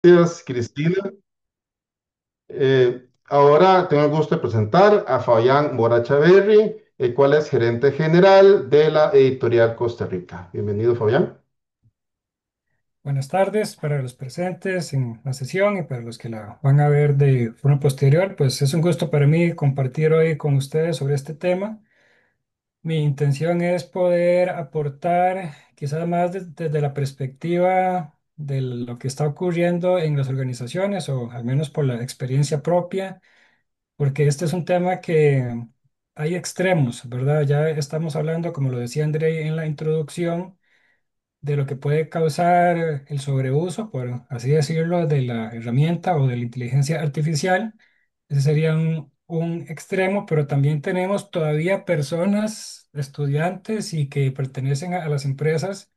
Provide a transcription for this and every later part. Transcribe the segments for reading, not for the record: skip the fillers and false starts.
Gracias, Cristina. Ahora tengo el gusto de presentar a Fabián Moracha Berry, el cual es gerente general de la editorial Costa Rica. Bienvenido, Fabián. Buenas tardes para los presentes en la sesión y para los que la van a ver de forma posterior. Pues es un gusto para mí compartir hoy con ustedes sobre este tema. Mi intención es poder aportar quizás más desde la perspectiva de lo que está ocurriendo en las organizaciones o al menos por la experiencia propia, porque este es un tema que hay extremos, ¿verdad? Ya estamos hablando, como lo decía André en la introducción, de lo que puede causar el sobreuso, por así decirlo, de la herramienta o de la inteligencia artificial. Ese sería un extremo, pero también tenemos todavía personas, estudiantes y que pertenecen a las empresas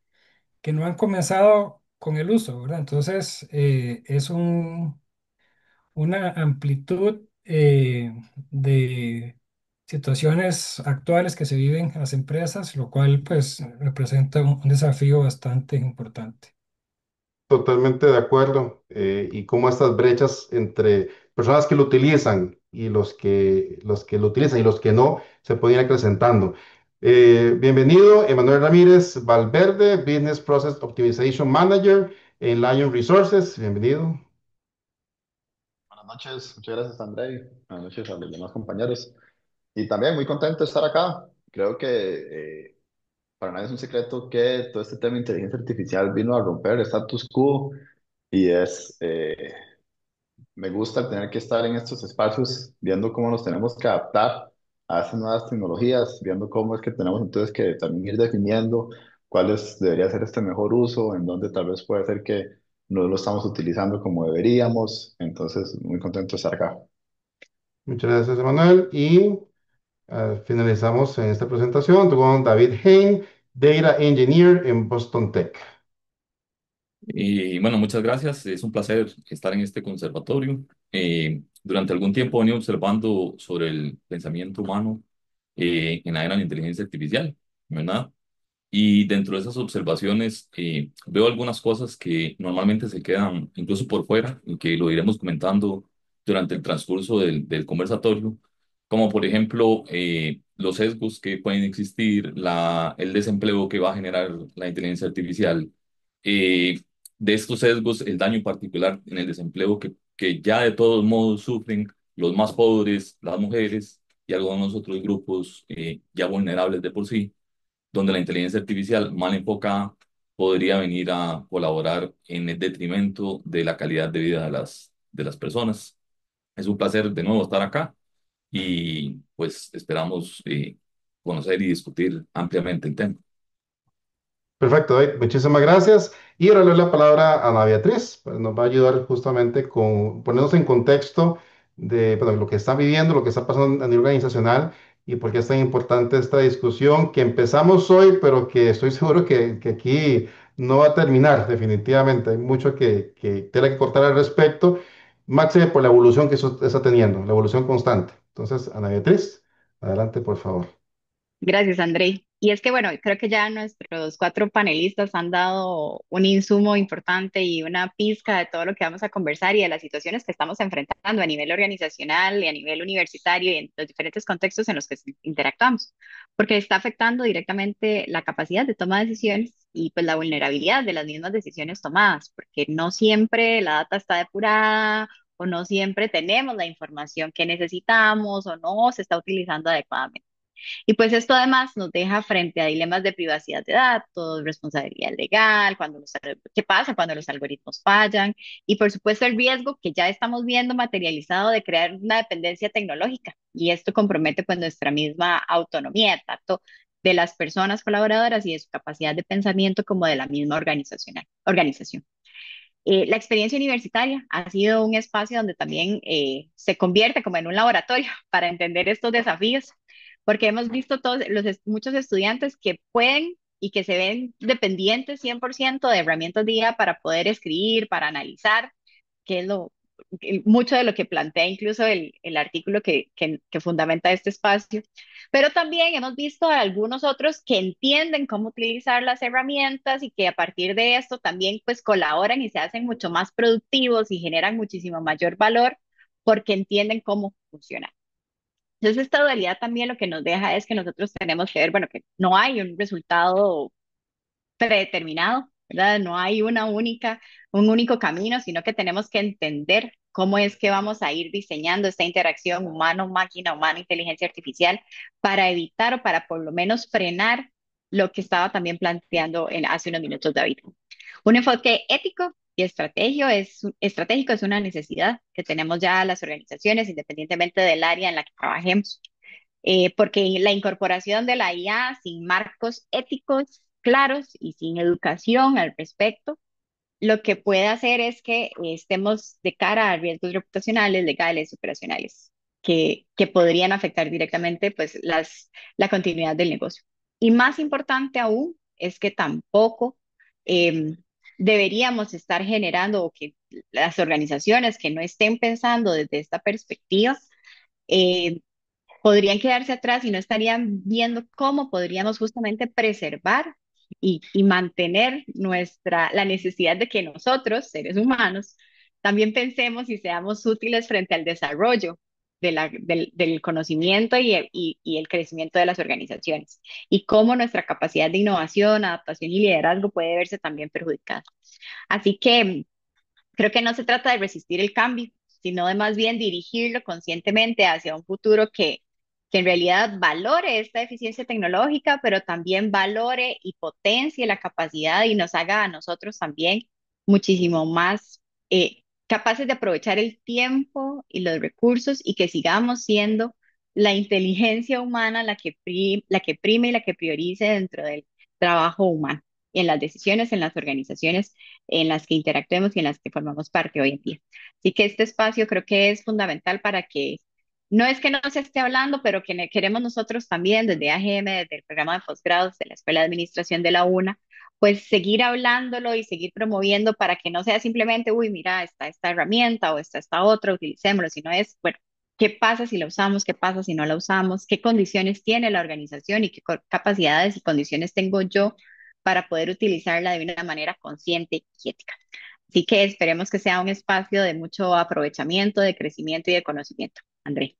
que no han comenzado con el uso, ¿verdad? Entonces, es una amplitud de situaciones actuales que se viven en las empresas, lo cual pues representa un desafío bastante importante. Totalmente de acuerdo. Y cómo estas brechas entre personas que lo utilizan y los que lo utilizan y los que no se pueden ir acrecentando. Bienvenido, Emanuel Ramírez Valverde, Business Process Optimization Manager en Lion Resources. Bienvenido. Buenas noches, muchas gracias André, buenas noches a los demás compañeros y también muy contento de estar acá. Creo que para nadie es un secreto que todo este tema de inteligencia artificial vino a romper el status quo y me gusta tener que estar en estos espacios viendo cómo nos tenemos que adaptar a estas nuevas tecnologías, viendo cómo es que tenemos entonces que también ir definiendo cuáles debería ser este mejor uso, en dónde tal vez puede ser que no lo estamos utilizando como deberíamos. Entonces, muy contento de estar acá. Muchas gracias, Emanuel. Y finalizamos en esta presentación con David Hein, Data Engineer en Boston Tech. Y bueno, muchas gracias. Es un placer estar en este conservatorio. Durante algún tiempo he venido observando sobre el pensamiento humano en la era de la inteligencia artificial, ¿verdad? Y dentro de esas observaciones veo algunas cosas que normalmente se quedan incluso por fuera y que lo iremos comentando durante el transcurso del conversatorio, como por ejemplo los sesgos que pueden existir, el desempleo que va a generar la inteligencia artificial. De estos sesgos, el daño particular en el desempleo que ya de todos modos sufren los más pobres, las mujeres y algunos otros grupos ya vulnerables de por sí, donde la inteligencia artificial mal enfocada podría venir a colaborar en el detrimento de la calidad de vida de las personas. Es un placer de nuevo estar acá y pues esperamos conocer y discutir ampliamente el tema. Perfecto, David, muchísimas gracias. Y ahora le doy la palabra a Ana Beatriz, pues nos va a ayudar justamente con ponernos en contexto de bueno, lo que está viviendo, lo que está pasando a nivel organizacional y por qué es tan importante esta discusión que empezamos hoy, pero que estoy seguro que aquí no va a terminar definitivamente. Hay mucho que tiene que cortar al respecto, máxime por la evolución que eso está teniendo, la evolución constante. Entonces, Ana Beatriz, adelante, por favor. Gracias, André. Y es que, bueno, creo que ya nuestros cuatro panelistas han dado un insumo importante y una pizca de todo lo que vamos a conversar y de las situaciones que estamos enfrentando a nivel organizacional y a nivel universitario y en los diferentes contextos en los que interactuamos, porque está afectando directamente la capacidad de toma de decisiones y pues la vulnerabilidad de las mismas decisiones tomadas, porque no siempre la data está depurada o no siempre tenemos la información que necesitamos o no se está utilizando adecuadamente. Y pues esto además nos deja frente a dilemas de privacidad de datos, responsabilidad legal, qué pasa cuando los algoritmos fallan y por supuesto el riesgo que ya estamos viendo materializado de crear una dependencia tecnológica. Y esto compromete pues nuestra misma autonomía, tanto de las personas colaboradoras y de su capacidad de pensamiento como de la misma organización. La experiencia universitaria ha sido un espacio donde también se convierte como en un laboratorio para entender estos desafíos, porque hemos visto muchos estudiantes que pueden y que se ven dependientes 100% de herramientas de IA para poder escribir, para analizar, que es mucho de lo que plantea incluso el artículo que fundamenta este espacio, pero también hemos visto a algunos otros que entienden cómo utilizar las herramientas y que a partir de esto también pues colaboran y se hacen mucho más productivos y generan muchísimo mayor valor porque entienden cómo funciona. Entonces, esta dualidad también lo que nos deja es que nosotros tenemos que ver, bueno, que no hay un resultado predeterminado, ¿verdad? No hay un único camino, sino que tenemos que entender cómo es que vamos a ir diseñando esta interacción humano-máquina, humano-inteligencia artificial para evitar o para por lo menos frenar lo que estaba también planteando hace unos minutos David. Un enfoque ético y estratégico es una necesidad que tenemos ya las organizaciones, independientemente del área en la que trabajemos, porque la incorporación de la IA sin marcos éticos claros y sin educación al respecto, lo que puede hacer es que estemos de cara a riesgos reputacionales, legales, operacionales, que podrían afectar directamente pues, la continuidad del negocio. Y más importante aún es que tampoco eh, deberíamos estar generando o que las organizaciones que no estén pensando desde esta perspectiva eh, podrían quedarse atrás y no estarían viendo cómo podríamos justamente preservar y mantener la necesidad de que nosotros, seres humanos, también pensemos y seamos útiles frente al desarrollo del conocimiento y el crecimiento de las organizaciones y cómo nuestra capacidad de innovación, adaptación y liderazgo puede verse también perjudicada. Así que creo que no se trata de resistir el cambio, sino de más bien dirigirlo conscientemente hacia un futuro que en realidad valore esta eficiencia tecnológica, pero también valore y potencie la capacidad y nos haga a nosotros también muchísimo más capaces de aprovechar el tiempo y los recursos y que sigamos siendo la inteligencia humana la que prime y la que priorice dentro del trabajo humano, en las decisiones, en las organizaciones en las que interactuemos y en las que formamos parte hoy en día. Así que este espacio creo que es fundamental para que no es que no se esté hablando, pero que queremos nosotros también desde AGM, desde el programa de posgrados de la Escuela de Administración de la UNA, pues seguir hablándolo y seguir promoviendo para que no sea simplemente, uy, mira, está esta herramienta o está esta otra, utilicémoslo, sino es, bueno, ¿qué pasa si la usamos? ¿Qué pasa si no la usamos? ¿Qué condiciones tiene la organización y qué capacidades y condiciones tengo yo para poder utilizarla de una manera consciente y ética? Así que esperemos que sea un espacio de mucho aprovechamiento, de crecimiento y de conocimiento. André.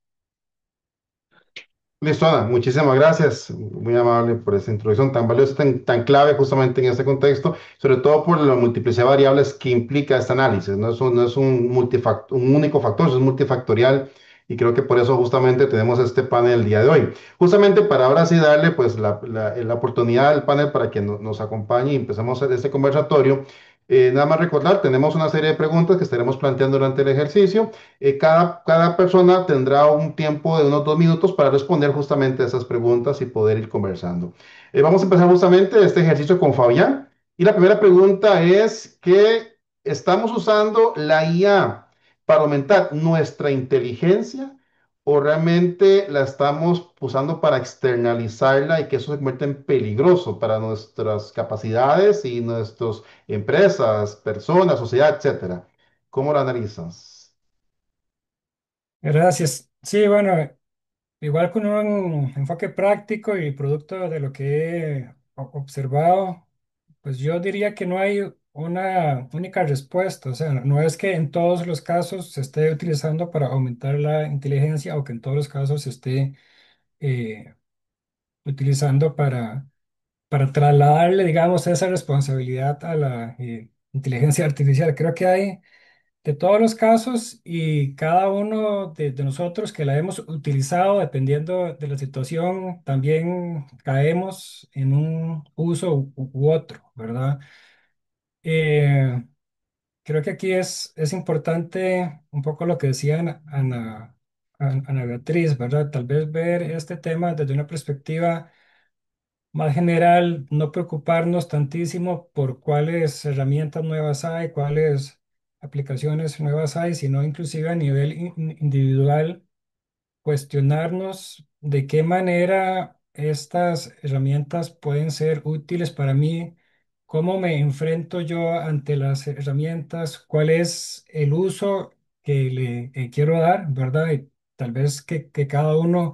Listo, Ana, muchísimas gracias. Muy amable por esa introducción tan valiosa, tan clave justamente en este contexto, sobre todo por la multiplicidad de variables que implica este análisis. No es un único factor, es multifactorial y creo que por eso justamente tenemos este panel el día de hoy. Justamente para ahora sí darle pues la oportunidad al panel para que nos acompañe y empecemos este conversatorio. Nada más recordar, tenemos una serie de preguntas que estaremos planteando durante el ejercicio. Cada persona tendrá un tiempo de unos 2 minutos para responder justamente a esas preguntas y poder ir conversando. Vamos a empezar justamente este ejercicio con Fabián. Y la primera pregunta es que estamos usando la IA para aumentar nuestra inteligencia o realmente la estamos usando para externalizarla y que eso se convierta en peligroso para nuestras capacidades y nuestras empresas, personas, sociedad, etcétera. ¿Cómo lo analizas? Gracias. Sí, bueno, igual con un enfoque práctico y producto de lo que he observado, pues yo diría que no hay una única respuesta. O sea, no es que en todos los casos se esté utilizando para aumentar la inteligencia o que en todos los casos se esté eh, utilizando para trasladarle, digamos, esa responsabilidad a la inteligencia artificial. Creo que hay de todos los casos y cada uno de nosotros que la hemos utilizado, dependiendo de la situación, también caemos en un uso u otro, ¿verdad? Eh, Creo que aquí es importante un poco lo que decía Ana Beatriz, ¿verdad? Tal vez ver este tema desde una perspectiva más general, no preocuparnos tantísimo por cuáles herramientas nuevas hay, cuáles aplicaciones nuevas hay, sino inclusive a nivel individual, cuestionarnos de qué manera estas herramientas pueden ser útiles para mí, cómo me enfrento yo ante las herramientas, cuál es el uso que le quiero dar, ¿verdad? Y tal vez que cada uno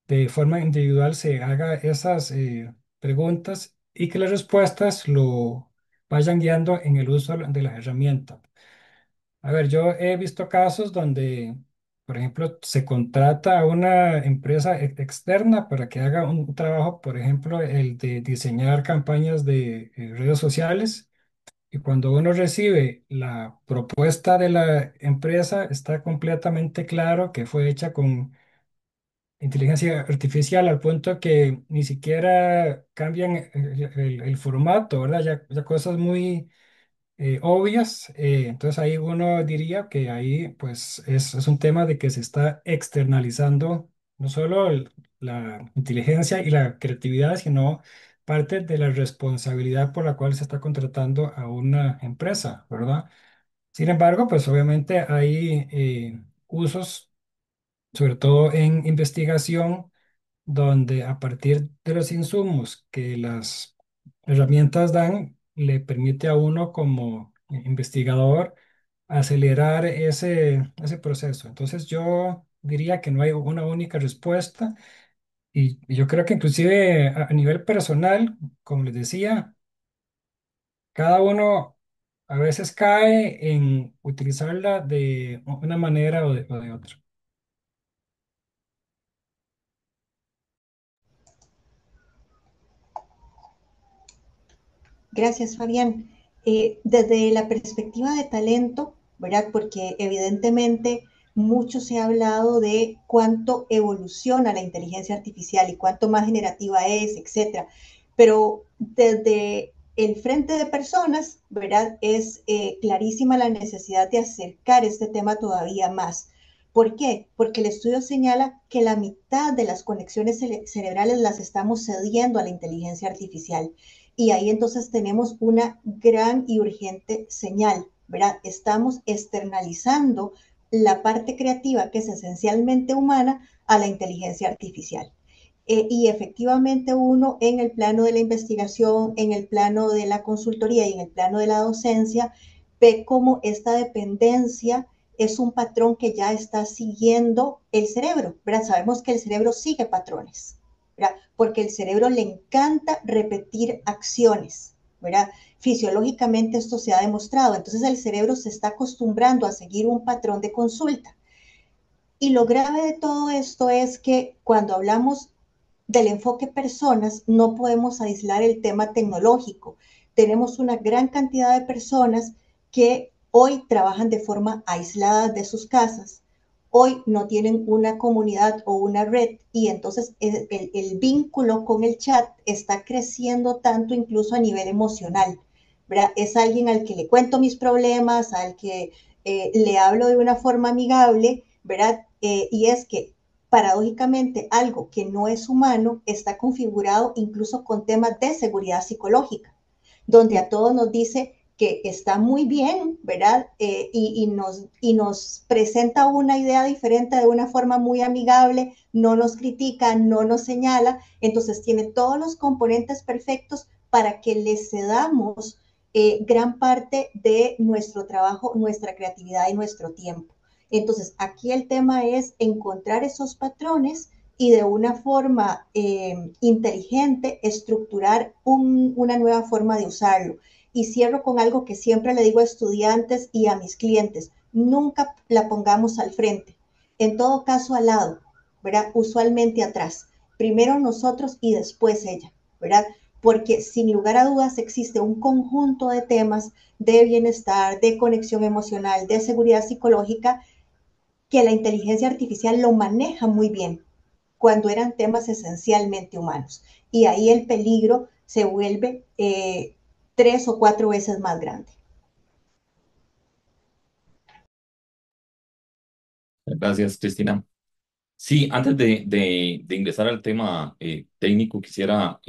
de forma individual se haga esas preguntas y que las respuestas lo vayan guiando en el uso de la herramienta. A ver, yo he visto casos donde, por ejemplo, se contrata a una empresa externa para que haga un trabajo, por ejemplo, el de diseñar campañas de redes sociales. Y cuando uno recibe la propuesta de la empresa, está completamente claro que fue hecha con inteligencia artificial al punto que ni siquiera cambian el formato, ¿verdad? Ya cosas muy obvias. Entonces ahí uno diría que ahí pues es un tema de que se está externalizando no solo la inteligencia y la creatividad, sino parte de la responsabilidad por la cual se está contratando a una empresa, ¿verdad? Sin embargo, pues obviamente hay usos, sobre todo en investigación, donde a partir de los insumos que las herramientas dan, le permite a uno como investigador acelerar ese proceso. Entonces yo diría que no hay una única respuesta y yo creo que inclusive a nivel personal, como les decía, cada uno a veces cae en utilizarla de una manera o de otra. Gracias, Fabián. Desde la perspectiva de talento, ¿verdad? Porque evidentemente mucho se ha hablado de cuánto evoluciona la inteligencia artificial y cuánto más generativa es, etcétera. Pero desde el frente de personas, ¿verdad? Es clarísima la necesidad de acercar este tema todavía más. ¿Por qué? Porque el estudio señala que la mitad de las conexiones cerebrales las estamos cediendo a la inteligencia artificial. Y ahí entonces tenemos una gran y urgente señal, ¿verdad? Estamos externalizando la parte creativa que es esencialmente humana a la inteligencia artificial. Y efectivamente uno en el plano de la investigación, en el plano de la consultoría y en el plano de la docencia, ve cómo esta dependencia es un patrón que ya está siguiendo el cerebro, ¿verdad? Sabemos que el cerebro sigue patrones, ¿verdad? Porque el cerebro le encanta repetir acciones, ¿verdad? Fisiológicamente esto se ha demostrado, entonces el cerebro se está acostumbrando a seguir un patrón de consulta. Y lo grave de todo esto es que cuando hablamos del enfoque personas, no podemos aislar el tema tecnológico. Tenemos una gran cantidad de personas que hoy trabajan de forma aislada de sus casas, hoy no tienen una comunidad o una red y entonces el vínculo con el chat está creciendo tanto incluso a nivel emocional. ¿Verdad? Es alguien al que le cuento mis problemas, al que le hablo de una forma amigable, ¿verdad? Y es que paradójicamente algo que no es humano está configurado incluso con temas de seguridad psicológica, donde a todos nos dice que está muy bien, ¿verdad? Y nos presenta una idea diferente de una forma muy amigable, no nos critica, no nos señala, entonces tiene todos los componentes perfectos para que le cedamos gran parte de nuestro trabajo, nuestra creatividad y nuestro tiempo. Entonces, aquí el tema es encontrar esos patrones y de una forma inteligente estructurar una nueva forma de usarlo. Y cierro con algo que siempre le digo a estudiantes y a mis clientes, nunca la pongamos al frente, en todo caso al lado, ¿verdad? Usualmente atrás. Primero nosotros y después ella, ¿verdad? Porque sin lugar a dudas existe un conjunto de temas de bienestar, de conexión emocional, de seguridad psicológica, que la inteligencia artificial lo maneja muy bien cuando eran temas esencialmente humanos. Y ahí el peligro se vuelve 3 o 4 veces más grande. Gracias, Cristina. Sí, antes de ingresar al tema técnico, quisiera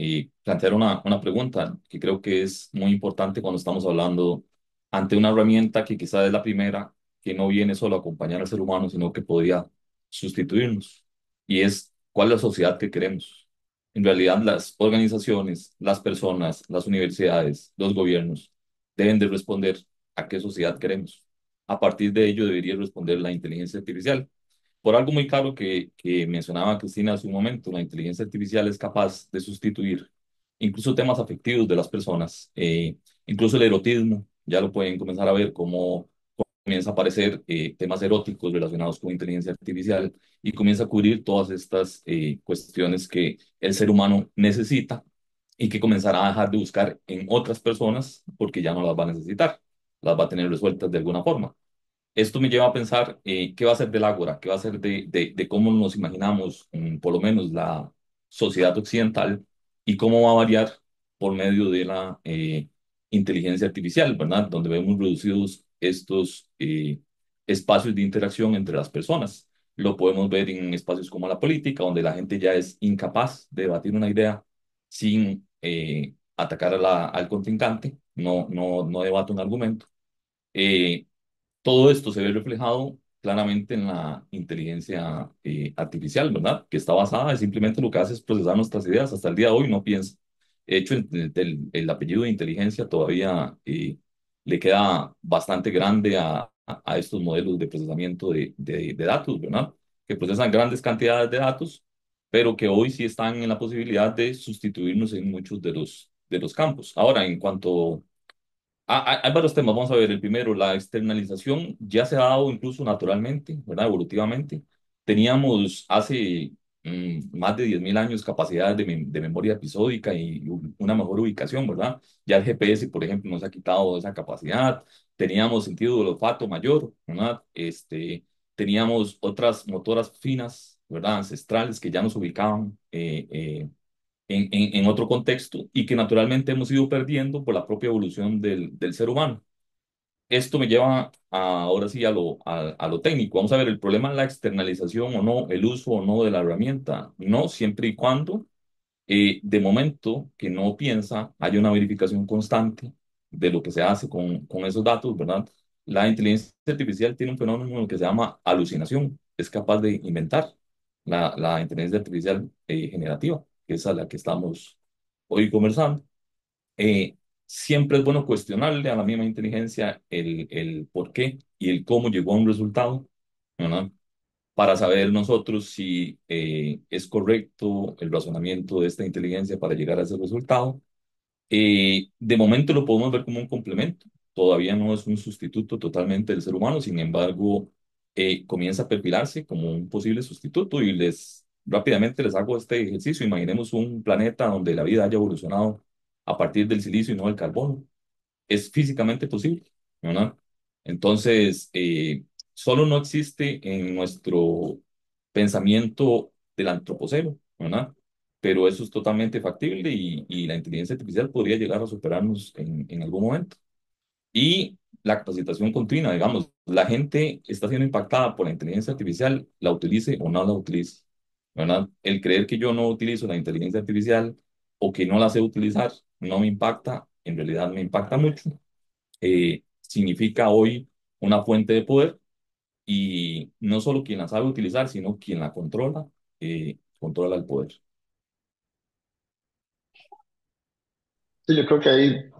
plantear una pregunta que creo que es muy importante cuando estamos hablando ante una herramienta que quizás es la primera, que no viene solo a acompañar al ser humano, sino que podría sustituirnos. Y es, ¿cuál es la sociedad que queremos? En realidad, las organizaciones, las personas, las universidades, los gobiernos deben de responder a qué sociedad queremos. A partir de ello debería responder la inteligencia artificial. Por algo muy claro que mencionaba Cristina hace un momento, la inteligencia artificial es capaz de sustituir incluso temas afectivos de las personas, incluso el erotismo, ya lo pueden comenzar a ver cómo comienza a aparecer temas eróticos relacionados con inteligencia artificial y comienza a cubrir todas estas cuestiones que el ser humano necesita y que comenzará a dejar de buscar en otras personas porque ya no las va a necesitar, las va a tener resueltas de alguna forma. Esto me lleva a pensar qué va a ser del Ágora, qué va a ser de cómo nos imaginamos, por lo menos la sociedad occidental, y cómo va a variar por medio de la inteligencia artificial, ¿verdad? Donde vemos reducidos estos espacios de interacción entre las personas. Lo podemos ver en espacios como la política, donde la gente ya es incapaz de debatir una idea sin atacar a al contrincante, no debate un argumento. Eh, Todo esto se ve reflejado claramente en la inteligencia artificial, ¿verdad? Que está basada en simplemente lo que hace es procesar nuestras ideas. Hasta el día de hoy no piensa. De hecho, el apellido de inteligencia todavía le queda bastante grande a estos modelos de procesamiento de datos, ¿verdad? Que procesan grandes cantidades de datos, pero que hoy sí están en la posibilidad de sustituirnos en muchos de los campos. Ahora, en cuanto hay varios temas, vamos a ver. El primero, la externalización ya se ha dado incluso naturalmente, ¿verdad? Evolutivamente. Teníamos hace más de 10.000 años capacidades de memoria episódica y una mejor ubicación, ¿verdad? Ya el GPS, por ejemplo, nos ha quitado esa capacidad. Teníamos sentido del olfato mayor, ¿verdad? Teníamos otras motoras finas, ¿verdad? Ancestrales que ya nos ubicaban. En otro contexto y que naturalmente hemos ido perdiendo por la propia evolución del ser humano. Esto me lleva ahora sí a lo técnico. Vamos a ver el problema de la externalización o no, el uso o no de la herramienta. No, siempre y cuando de momento que no piensa, haya una verificación constante de lo que se hace con esos datos, ¿verdad? La inteligencia artificial tiene un fenómeno que se llama alucinación. Es capaz de inventar la inteligencia artificial generativa, que es a la que estamos hoy conversando. Eh, Siempre es bueno cuestionarle a la misma inteligencia el por qué y el cómo llegó a un resultado, ¿verdad? Para saber nosotros si es correcto el razonamiento de esta inteligencia para llegar a ese resultado. De momento lo podemos ver como un complemento, todavía no es un sustituto totalmente del ser humano, sin embargo, comienza a perfilarse como un posible sustituto y rápidamente les hago este ejercicio. Imaginemos un planeta donde la vida haya evolucionado a partir del silicio y no del carbono. Es físicamente posible, ¿verdad? Entonces, solo no existe en nuestro pensamiento del antropoceno, ¿verdad? Pero eso es totalmente factible y la inteligencia artificial podría llegar a superarnos en algún momento. Y la capacitación continua, digamos, la gente está siendo impactada por la inteligencia artificial, la utilice o no la utilice, ¿verdad? El creer que yo no utilizo la inteligencia artificial o que no la sé utilizar no me impacta, en realidad me impacta mucho. Significa hoy una fuente de poder y no solo quien la sabe utilizar, sino quien la controla, controla el poder. Sí, yo creo que ahí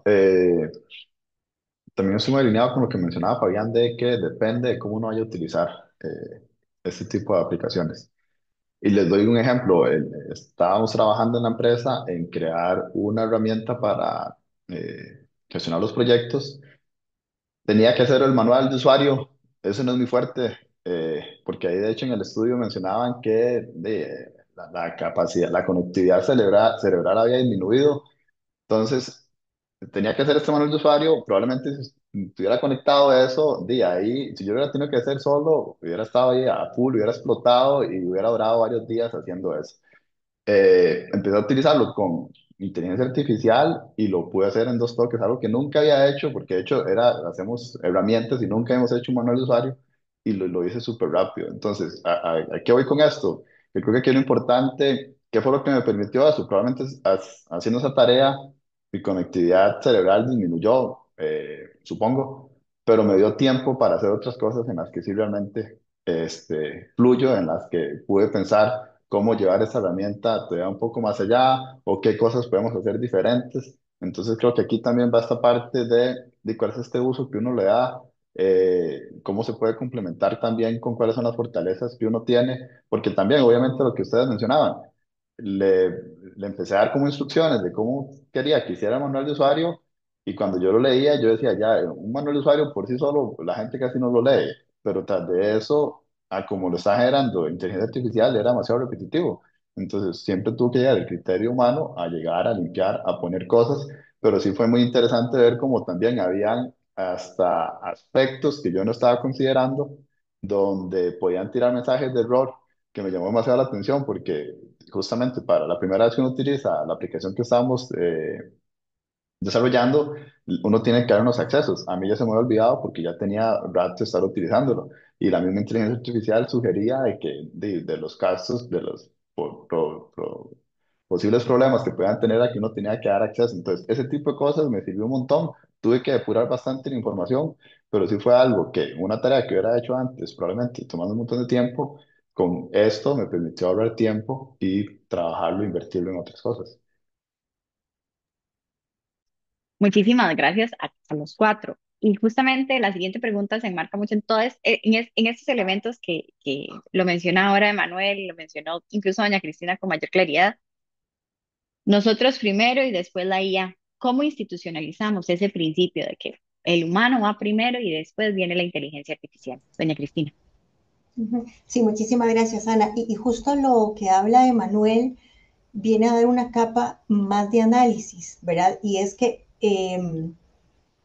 también estoy muy alineado con lo que mencionaba Fabián de que depende de cómo uno vaya a utilizar este tipo de aplicaciones. Y les doy un ejemplo. Estábamos trabajando en la empresa en crear una herramienta para gestionar los proyectos. Tenía que hacer el manual de usuario. Eso no es muy fuerte, porque ahí de hecho en el estudio mencionaban que la capacidad, la conectividad cerebral había disminuido. Entonces, tenía que hacer este manual de usuario. Probablemente si estuviera conectado a eso, de ahí, si yo hubiera tenido que hacer solo, hubiera estado ahí a full, hubiera explotado y hubiera durado varios días haciendo eso. Empecé a utilizarlo con inteligencia artificial y lo pude hacer en dos toques, algo que nunca había hecho, porque de hecho hacemos herramientas y nunca hemos hecho un manual de usuario y lo hice súper rápido. Entonces, ¿a qué voy con esto? Yo creo que aquí lo importante, ¿qué fue lo que me permitió eso? Probablemente haciendo esa tarea, mi conectividad cerebral disminuyó, supongo, pero me dio tiempo para hacer otras cosas en las que sí realmente fluyo, en las que pude pensar cómo llevar esa herramienta todavía un poco más allá o qué cosas podemos hacer diferentes. Entonces creo que aquí también va esta parte de cuál es este uso que uno le da cómo se puede complementar también con cuáles son las fortalezas que uno tiene, porque también, obviamente, lo que ustedes mencionaban, le, le empecé a dar como instrucciones de cómo quería que hiciera el manual de usuario, y cuando yo lo leía, yo decía, ya, un manual de usuario por sí solo, la gente casi no lo lee, pero tras de eso, a como lo está generando inteligencia artificial, era demasiado repetitivo. Entonces, siempre tuvo que llegar el criterio humano a llegar a limpiar, a poner cosas, pero sí fue muy interesante ver cómo también habían hasta aspectos que yo no estaba considerando, donde podían tirar mensajes de error, que me llamó demasiado la atención, porque justamente para la primera vez que uno utiliza la aplicación que estábamos desarrollando, uno tiene que dar unos accesos. A mí ya se me había olvidado porque ya tenía rato de estar utilizándolo. Y la misma inteligencia artificial sugería de que de los casos, de los posibles problemas que puedan tener, a que uno tenía que dar acceso. Entonces, ese tipo de cosas me sirvió un montón. Tuve que depurar bastante la información, pero sí fue algo que una tarea que hubiera hecho antes, probablemente tomando un montón de tiempo, con esto me permitió ahorrar tiempo y trabajarlo, invertirlo en otras cosas. Muchísimas gracias a los cuatro. Y justamente la siguiente pregunta se enmarca mucho en todos, en estos elementos que lo menciona ahora Emanuel, lo mencionó incluso doña Cristina con mayor claridad. Nosotros primero y después la IA. ¿Cómo institucionalizamos ese principio de que el humano va primero y después viene la inteligencia artificial? Doña Cristina. Sí, muchísimas gracias, Ana. Y justo lo que habla Emanuel viene a dar una capa más de análisis, ¿verdad? Y es que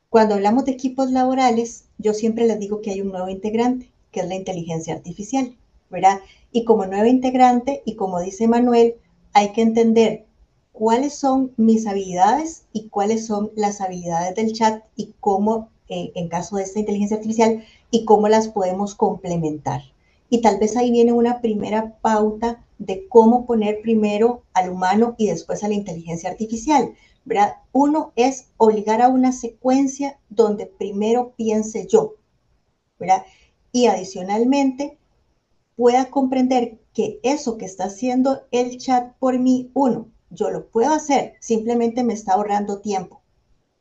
cuando hablamos de equipos laborales, yo siempre les digo que hay un nuevo integrante, que es la inteligencia artificial, ¿verdad? Y como nuevo integrante, y como dice Manuel, hay que entender cuáles son mis habilidades y cuáles son las habilidades del chat y cómo, en caso de esta inteligencia artificial, y cómo las podemos complementar. Y tal vez ahí viene una primera pauta de cómo poner primero al humano y después a la inteligencia artificial, ¿verdad? Uno es obligar a una secuencia donde primero piense yo, ¿verdad? Y adicionalmente pueda comprender que eso que está haciendo el chat por mí, uno, yo lo puedo hacer, simplemente me está ahorrando tiempo,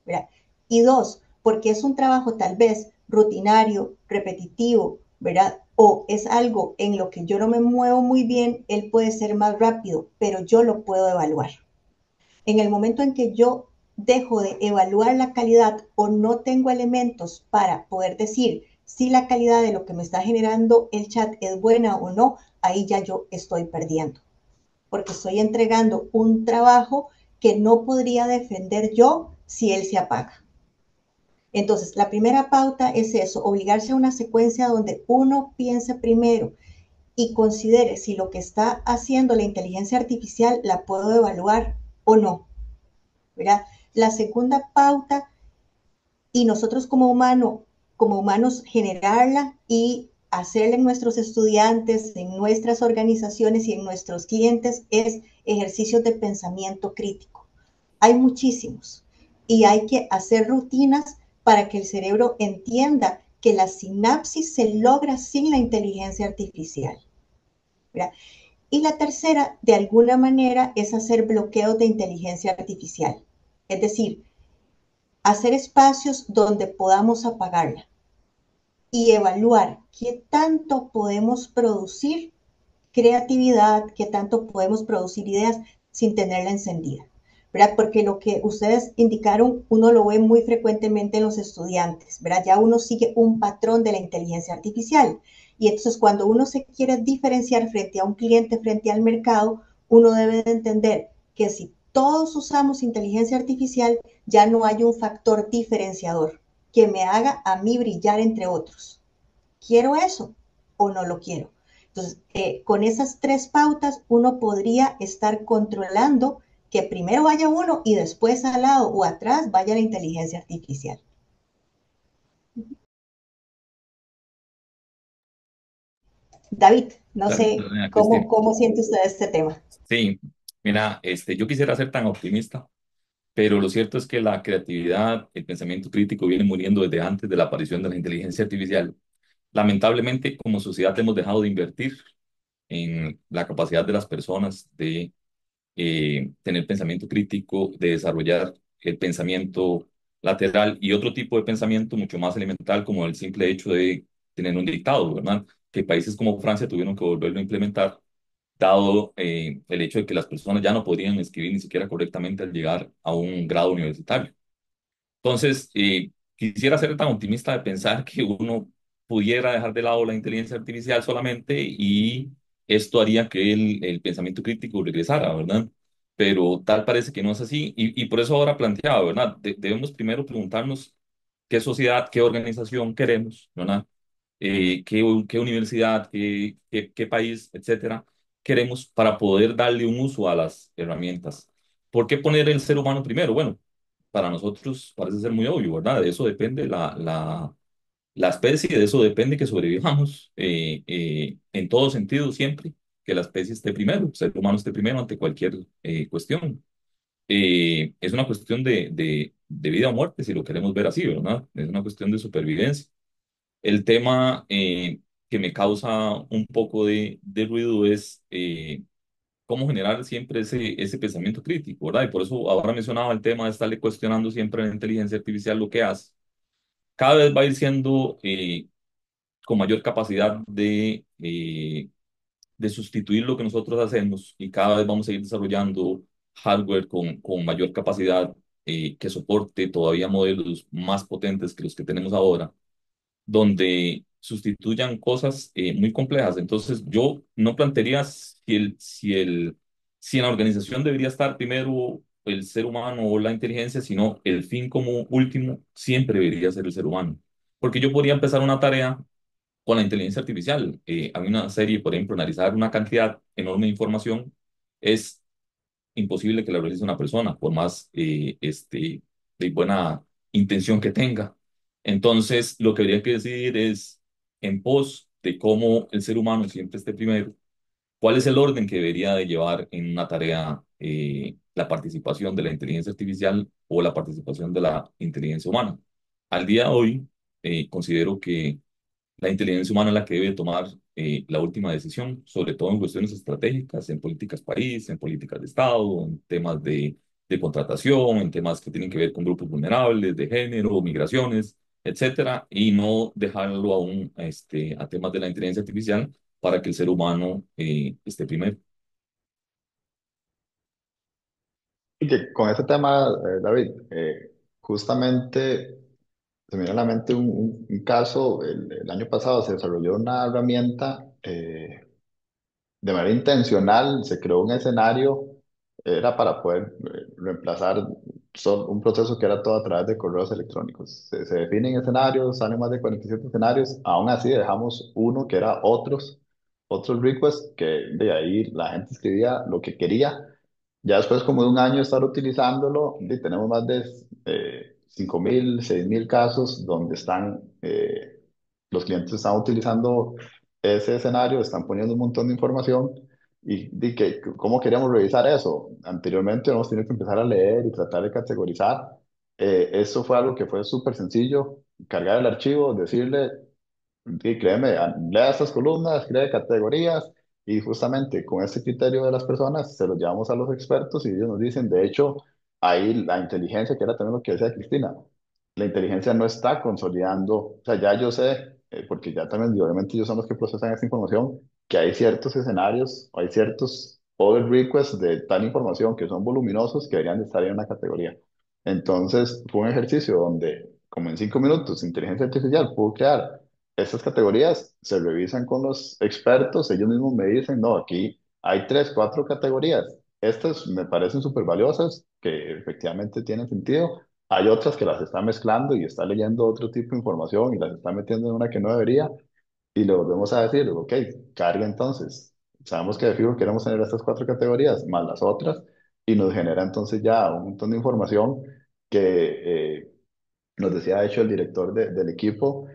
¿verdad? Y dos, porque es un trabajo tal vez rutinario, repetitivo, ¿verdad? O es algo en lo que yo no me muevo muy bien, él puede ser más rápido, pero yo lo puedo evaluar. En el momento en que yo dejo de evaluar la calidad o no tengo elementos para poder decir si la calidad de lo que me está generando el chat es buena o no, ahí ya yo estoy perdiendo, porque estoy entregando un trabajo que no podría defender yo si él se apaga. Entonces, la primera pauta es eso, obligarse a una secuencia donde uno piense primero y considere si lo que está haciendo la inteligencia artificial la puedo evaluar o no, ¿verdad? La segunda pauta, y nosotros como humanos generarla y hacerla en nuestros estudiantes, en nuestras organizaciones y en nuestros clientes, es ejercicios de pensamiento crítico. Hay muchísimos y hay que hacer rutinas para que el cerebro entienda que la sinapsis se logra sin la inteligencia artificial, ¿verdad? Y la tercera, de alguna manera, es hacer bloqueos de inteligencia artificial. Es decir, hacer espacios donde podamos apagarla y evaluar qué tanto podemos producir creatividad, qué tanto podemos producir ideas sin tenerla encendida, ¿verdad? Porque lo que ustedes indicaron, uno lo ve muy frecuentemente en los estudiantes, ¿verdad? Ya uno sigue un patrón de la inteligencia artificial. Y entonces cuando uno se quiere diferenciar frente a un cliente, frente al mercado, uno debe de entender que si todos usamos inteligencia artificial, ya no hay un factor diferenciador que me haga a mí brillar entre otros. ¿Quiero eso o no lo quiero? Entonces, con esas tres pautas, uno podría estar controlando que primero vaya uno y después al lado o atrás vaya la inteligencia artificial. David, no Claro, sé doña cómo, Cristina. cómo siente usted este tema. Sí, mira, yo quisiera ser tan optimista, pero lo cierto es que la creatividad, el pensamiento crítico viene muriendo desde antes de la aparición de la inteligencia artificial. Lamentablemente, como sociedad hemos dejado de invertir en la capacidad de las personas de tener pensamiento crítico, de desarrollar el pensamiento lateral y otro tipo de pensamiento mucho más elemental como el simple hecho de tener un dictado, ¿verdad? Que países como Francia tuvieron que volverlo a implementar, dado el hecho de que las personas ya no podían escribir ni siquiera correctamente al llegar a un grado universitario. Entonces, quisiera ser tan optimista de pensar que uno pudiera dejar de lado la inteligencia artificial solamente y esto haría que el pensamiento crítico regresara, ¿verdad? Pero tal parece que no es así y por eso ahora planteaba, ¿verdad? Debemos primero preguntarnos qué sociedad, qué organización queremos, ¿verdad? Qué universidad, qué país, etcétera, queremos para poder darle un uso a las herramientas. ¿Por qué poner el ser humano primero? Bueno, para nosotros parece ser muy obvio, ¿verdad? De eso depende la especie, de eso depende que sobrevivamos en todo sentido siempre, que la especie esté primero, el ser humano esté primero ante cualquier cuestión. Es una cuestión de vida o muerte, si lo queremos ver así, ¿verdad? Es una cuestión de supervivencia. El tema que me causa un poco de ruido es cómo generar siempre ese pensamiento crítico, ¿verdad? Y por eso ahora mencionaba el tema de estarle cuestionando siempre a la inteligencia artificial lo que hace. Cada vez va a ir siendo con mayor capacidad de sustituir lo que nosotros hacemos y cada vez vamos a ir desarrollando hardware con mayor capacidad que soporte todavía modelos más potentes que los que tenemos ahora donde sustituyan cosas muy complejas. Entonces, yo no plantearía si en la organización debería estar primero el ser humano o la inteligencia, sino el fin como último siempre debería ser el ser humano. Porque yo podría empezar una tarea con la inteligencia artificial. Hay una serie, por ejemplo, analizar una cantidad enorme de información es imposible que la realice una persona, por más de buena intención que tenga. Entonces, lo que habría que decidir es, en pos de cómo el ser humano siempre esté primero, cuál es el orden que debería de llevar en una tarea la participación de la inteligencia artificial o la participación de la inteligencia humana. Al día de hoy, considero que la inteligencia humana es la que debe tomar la última decisión, sobre todo en cuestiones estratégicas, en políticas país, en políticas de Estado, en temas de contratación, en temas que tienen que ver con grupos vulnerables, de género, migraciones, etcétera, y no dejarlo aún a temas de la inteligencia artificial para que el ser humano esté primero. Y que con ese tema, David, justamente se me viene a la mente un caso, el año pasado se desarrolló una herramienta de manera intencional, se creó un escenario, era para poder reemplazar un proceso que era todo a través de correos electrónicos. Se definen escenarios, salen más de 47 escenarios, aún así dejamos uno que era otros requests, que de ahí la gente escribía lo que quería. Ya después como de un año estar utilizándolo, tenemos más de 5.000, 6.000 casos donde los clientes están utilizando ese escenario, están poniendo un montón de información ¿cómo queríamos revisar eso? Anteriormente hemos tenido que empezar a leer y tratar de categorizar. Eso fue algo que fue súper sencillo, cargar el archivo, decirle sí, créeme, lea estas columnas, cree categorías y justamente con ese criterio de las personas se lo llevamos a los expertos y ellos nos dicen, de hecho, ahí la inteligencia, que era también lo que decía Cristina, la inteligencia no está consolidando, o sea, ya yo sé, porque ya también, y obviamente ellos son los que procesan esa información, que hay ciertos escenarios, hay ciertos other requests de tal información que son voluminosos que deberían de estar en una categoría. Entonces, fue un ejercicio donde, como en 5 minutos, inteligencia artificial pudo crear estas categorías, se revisan con los expertos, ellos mismos me dicen, no, aquí hay tres, cuatro categorías. Estas me parecen súper valiosas, que efectivamente tienen sentido. Hay otras que las está mezclando y está leyendo otro tipo de información y las está metiendo en una que no debería. Y le volvemos a decir, ok, carga entonces. Sabemos que de fijo queremos tener estas cuatro categorías, más las otras, y nos genera entonces ya un montón de información que nos decía, de hecho, el director del equipo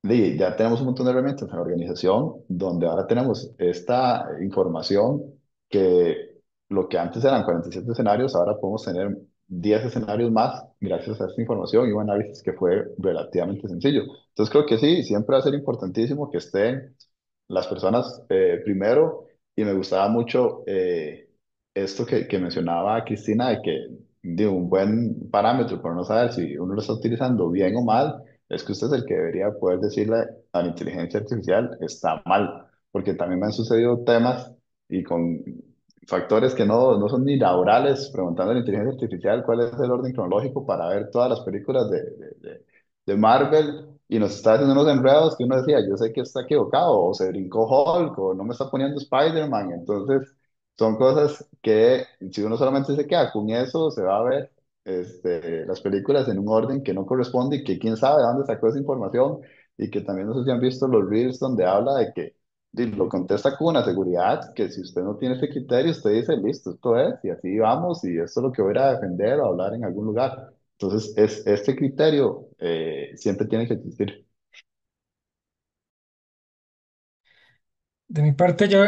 ya tenemos un montón de herramientas en la organización donde ahora tenemos esta información que lo que antes eran 47 escenarios, ahora podemos tener 10 escenarios más gracias a esta información y un análisis que fue relativamente sencillo. Entonces creo que sí, siempre va a ser importantísimo que estén las personas primero y me gustaba mucho esto que mencionaba Cristina de que de un buen parámetro para no saber si uno lo está utilizando bien o mal, es que usted es el que debería poder decirle a la inteligencia artificial está mal, porque también me han sucedido temas y con factores que no son ni laborales, preguntando a la inteligencia artificial cuál es el orden cronológico para ver todas las películas de Marvel. Y nos está haciendo unos enredos que uno decía, yo sé que está equivocado, o se brincó Hulk, o no me está poniendo Spider-Man. Entonces, son cosas que si uno solamente se queda con eso, se va a ver las películas en un orden que no corresponde y que quién sabe de dónde sacó esa información y que también no sé si han visto los reels donde habla de que lo contesta con una seguridad que si usted no tiene ese criterio, usted dice, listo, esto es, y así vamos, y esto es lo que voy a ir a defender o a hablar en algún lugar. Entonces, este criterio siempre tiene que existir. De mi parte, yo,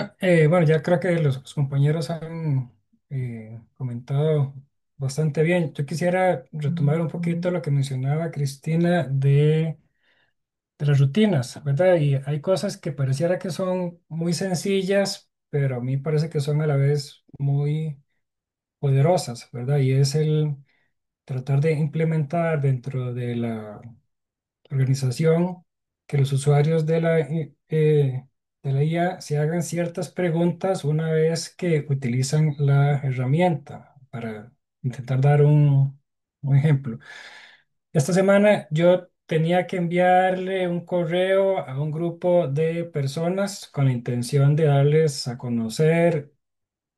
bueno, ya creo que los compañeros han comentado bastante bien. Yo quisiera retomar un poquito lo que mencionaba Cristina de las rutinas, ¿verdad? Y hay cosas que pareciera que son muy sencillas, pero a mí parece que son a la vez muy poderosas, ¿verdad? Y es el tratar de implementar dentro de la organización que los usuarios de la IA se hagan ciertas preguntas una vez que utilizan la herramienta. Para intentar dar un ejemplo. Esta semana yo tenía que enviarle un correo a un grupo de personas con la intención de darles a conocer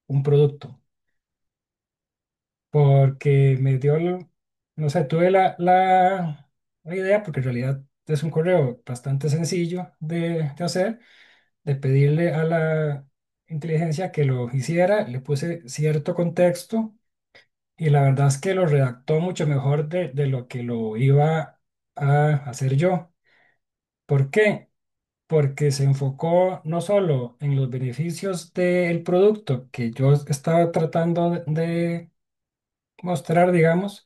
un producto, porque me dio, no sé, tuve la idea, porque en realidad es un correo bastante sencillo de hacer, de pedirle a la inteligencia que lo hiciera, le puse cierto contexto y la verdad es que lo redactó mucho mejor de lo que lo iba a hacer yo. ¿Por qué? Porque se enfocó no solo en los beneficios del producto que yo estaba tratando de mostrar, digamos,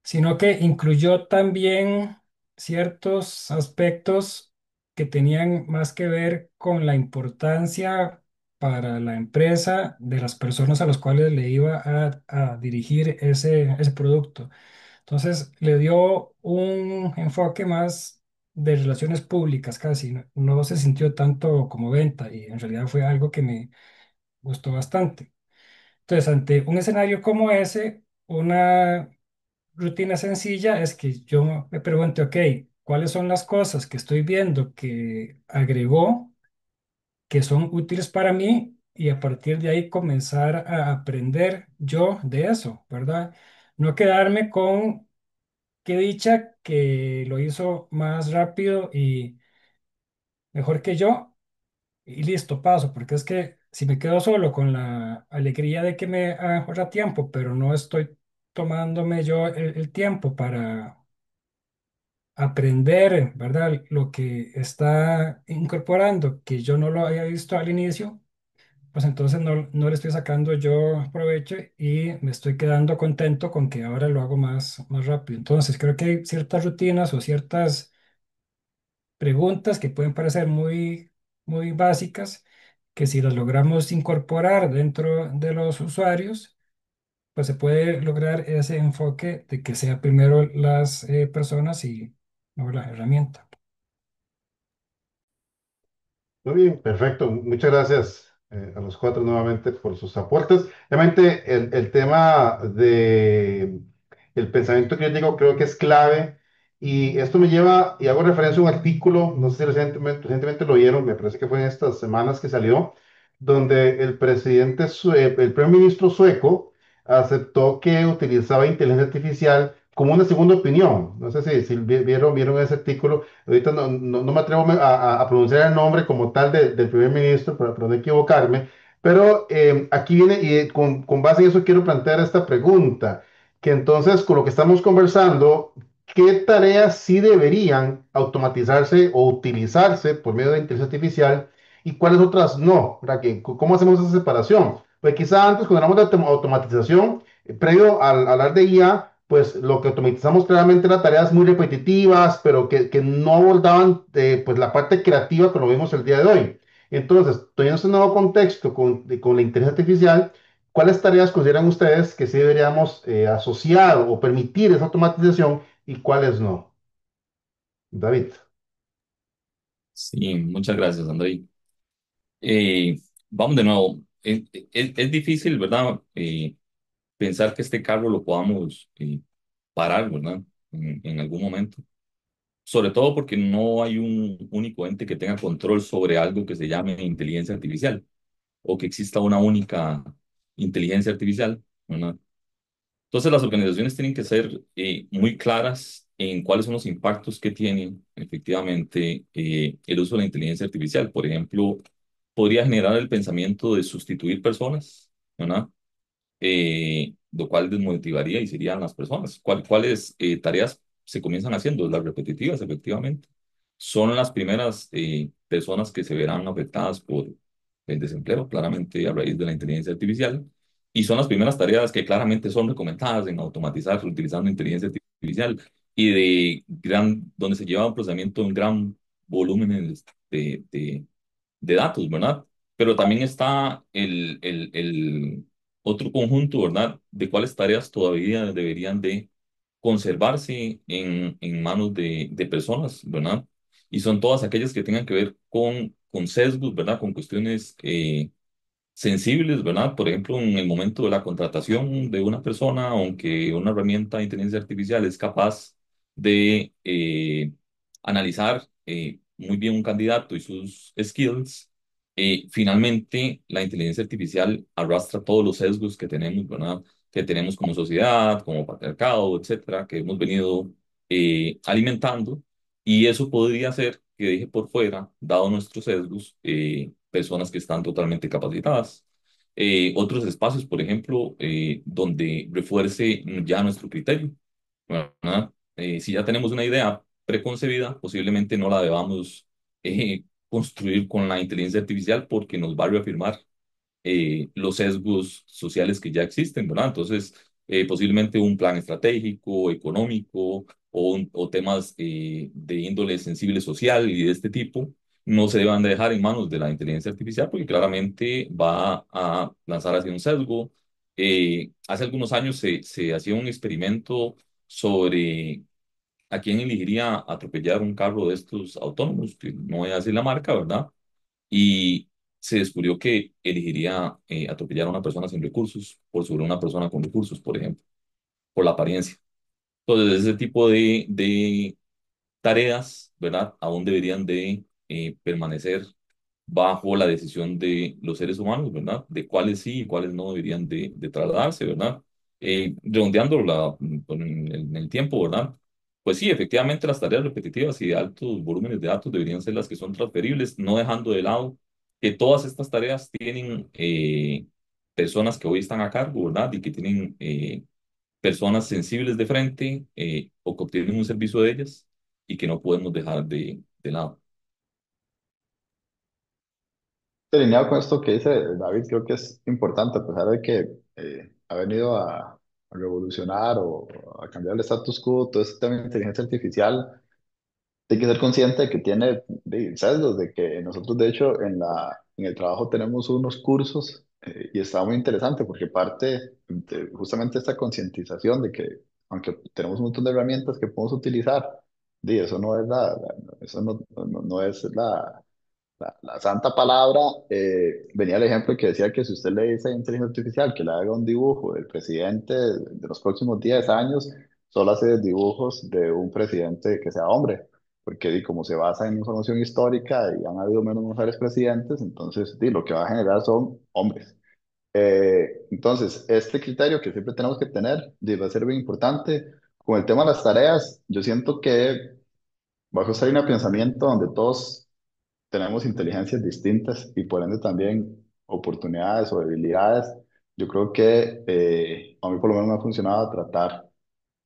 sino que incluyó también ciertos aspectos que tenían más que ver con la importancia para la empresa de las personas a las cuales le iba a dirigir ese producto. Entonces le dio un enfoque más de relaciones públicas casi, no se sintió tanto como venta y en realidad fue algo que me gustó bastante. Entonces, ante un escenario como ese, una rutina sencilla es que yo me pregunte, ok, ¿cuáles son las cosas que estoy viendo que agregó que son útiles para mí? Y a partir de ahí comenzar a aprender yo de eso, ¿verdad? No quedarme con qué dicha que lo hizo más rápido y mejor que yo y listo, paso, porque es que si me quedo solo con la alegría de que me ahorra tiempo, pero no estoy tomándome yo el tiempo para aprender, ¿verdad? Lo que está incorporando, que yo no lo había visto al inicio, pues entonces no le estoy sacando yo provecho y me estoy quedando contento con que ahora lo hago más rápido. Entonces, creo que hay ciertas rutinas o ciertas preguntas que pueden parecer muy básicas, que si las logramos incorporar dentro de los usuarios, pues se puede lograr ese enfoque de que sea primero las personas y luego la herramienta. Muy bien, perfecto. Muchas gracias a los cuatro nuevamente por sus aportes. Realmente el tema de el pensamiento crítico creo que es clave y esto me lleva, y hago referencia a un artículo, no sé si recientemente lo vieron, me parece que fue en estas semanas que salió, donde el el primer ministro sueco aceptó que utilizaba inteligencia artificial como una segunda opinión. No sé si vieron ese artículo. Ahorita no me atrevo a pronunciar el nombre como tal del primer ministro para no equivocarme, pero aquí viene y con base en eso quiero plantear esta pregunta, que entonces con lo que estamos conversando, ¿qué tareas sí deberían automatizarse o utilizarse por medio de inteligencia artificial y cuáles otras no? ¿Verdad? ¿Cómo hacemos esa separación? Pues quizá antes cuando hablamos de automatización, previo al hablar de IA, pues lo que automatizamos claramente eran tareas muy repetitivas, pero que no abordaban pues la parte creativa que lo vimos el día de hoy. Entonces, teniendo ese nuevo contexto con la inteligencia artificial, ¿cuáles tareas consideran ustedes que sí deberíamos asociar o permitir esa automatización y cuáles no? David. Sí, muchas gracias, André. Eh, Vamos de nuevo. Es difícil, ¿verdad? Pensar que este carro lo podamos parar, ¿verdad? En algún momento. Sobre todo porque no hay un único ente que tenga control sobre algo que se llame inteligencia artificial o que exista una única inteligencia artificial, ¿verdad? Entonces las organizaciones tienen que ser muy claras en cuáles son los impactos que tiene efectivamente el uso de la inteligencia artificial. Por ejemplo, podría generar el pensamiento de sustituir personas, ¿verdad? Lo cual desmotivaría y serían las personas. ¿Cuáles tareas se comienzan haciendo? Las repetitivas, efectivamente. Son las primeras personas que se verán afectadas por el desempleo, claramente a raíz de la inteligencia artificial. Y son las primeras tareas que claramente son recomendadas en automatizar utilizando inteligencia artificial y donde se lleva un procesamiento en gran volumen de datos, ¿verdad? Pero también está el otro conjunto, ¿verdad? De cuáles tareas todavía deberían de conservarse en manos de personas, ¿verdad? Y son todas aquellas que tengan que ver con sesgos, ¿verdad? Con cuestiones sensibles, ¿verdad? Por ejemplo, en el momento de la contratación de una persona, aunque una herramienta de inteligencia artificial es capaz de analizar muy bien un candidato y sus skills, finalmente la inteligencia artificial arrastra todos los sesgos que tenemos, ¿verdad? Que tenemos como sociedad, como patriarcado, etcétera, que hemos venido alimentando, y eso podría ser que deje por fuera, dado nuestros sesgos, personas que están totalmente capacitadas. Otros espacios, por ejemplo, donde refuerce ya nuestro criterio, ¿verdad? Si ya tenemos una idea preconcebida, posiblemente no la debamos construir con la inteligencia artificial porque nos va a reafirmar los sesgos sociales que ya existen, ¿verdad? Entonces, posiblemente un plan estratégico, económico o temas de índole sensible social y de este tipo no se deban de dejar en manos de la inteligencia artificial porque claramente va a lanzar hacia un sesgo. Hace algunos años se hacía un experimento sobre a quién elegiría atropellar un carro de estos autónomos, que no voy a decir la marca, ¿verdad? Y se descubrió que elegiría atropellar a una persona sin recursos por sobre una persona con recursos, por ejemplo, por la apariencia. Entonces, ese tipo de tareas, ¿verdad? Aún deberían de permanecer bajo la decisión de los seres humanos, ¿verdad? De cuáles sí y cuáles no deberían de trasladarse, ¿verdad? Redondeando en el tiempo, ¿verdad? Pues sí, efectivamente las tareas repetitivas y de altos volúmenes de datos deberían ser las que son transferibles, no dejando de lado que todas estas tareas tienen personas que hoy están a cargo, ¿verdad? Y que tienen personas sensibles de frente o que obtienen un servicio de ellas y que no podemos dejar de lado. Alineado con esto que dice David, creo que es importante, a pesar de que ha venido a revolucionar o a cambiar el status quo, todo este tema de inteligencia artificial, hay que ser consciente de que tiene sesgos, de que nosotros de hecho en el trabajo tenemos unos cursos y está muy interesante porque parte de justamente esta concientización de que aunque tenemos un montón de herramientas que podemos utilizar, eso no es eso no es la santa palabra. Venía el ejemplo que decía que si usted le dice a inteligencia artificial que le haga un dibujo del presidente de los próximos 10 años, solo hace dibujos de un presidente que sea hombre, porque como se basa en información histórica y han habido menos mujeres presidentes, entonces lo que va a generar son hombres. Entonces, este criterio que siempre tenemos que tener va a ser bien importante. Con el tema de las tareas, yo siento que bajo esta línea de pensamiento donde todos tenemos inteligencias distintas y por ende también oportunidades o debilidades. Yo creo que a mí por lo menos me ha funcionado tratar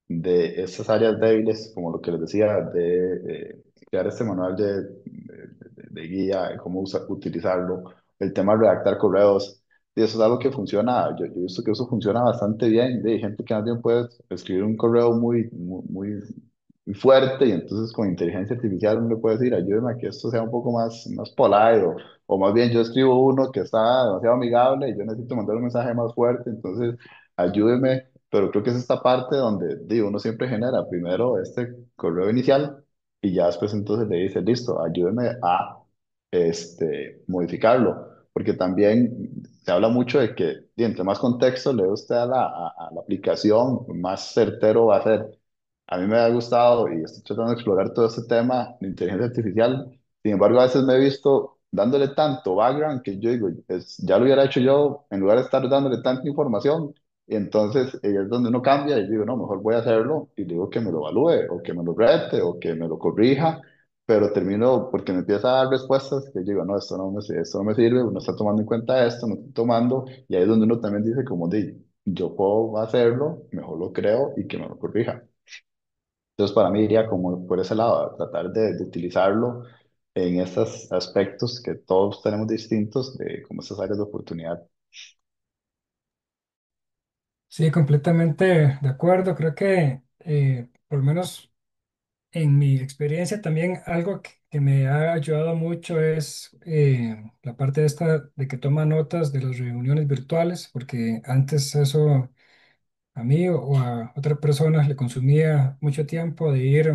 de estas áreas débiles, como lo que les decía, de crear este manual de guía, de cómo utilizarlo, el tema de redactar correos. Y eso es algo que funciona, yo he visto que eso funciona bastante bien. Hay gente que más bien puede escribir un correo muy fuerte y entonces con inteligencia artificial uno le puede decir, ayúdeme a que esto sea un poco más polite o más bien yo escribo uno que está demasiado amigable y yo necesito mandar un mensaje más fuerte, entonces ayúdeme, pero creo que es esta parte donde digo, uno siempre genera primero este correo inicial y ya después entonces le dice, listo, ayúdeme a modificarlo. Porque también se habla mucho de que entre más contexto le dé usted a la aplicación, más certero va a ser. A mí me ha gustado y estoy tratando de explorar todo este tema de inteligencia artificial. Sin embargo, a veces me he visto dándole tanto background que yo digo, ya lo hubiera hecho yo en lugar de estar dándole tanta información. Y entonces es donde uno cambia y digo, no, mejor voy a hacerlo y digo que me lo evalúe o que me lo rete o que me lo corrija, pero termino porque me empieza a dar respuestas que digo, no, esto no me sirve, uno está tomando en cuenta esto, no está tomando, y ahí es donde uno también dice como, yo puedo hacerlo, mejor lo creo y que me lo corrija. Entonces, para mí iría como por ese lado, tratar de utilizarlo en estos aspectos que todos tenemos distintos, de como estas áreas de oportunidad. Sí, completamente de acuerdo. Creo que por lo menos en mi experiencia también algo que me ha ayudado mucho es la parte esta de que toma notas de las reuniones virtuales, porque antes eso a mí o a otras personas le consumía mucho tiempo de ir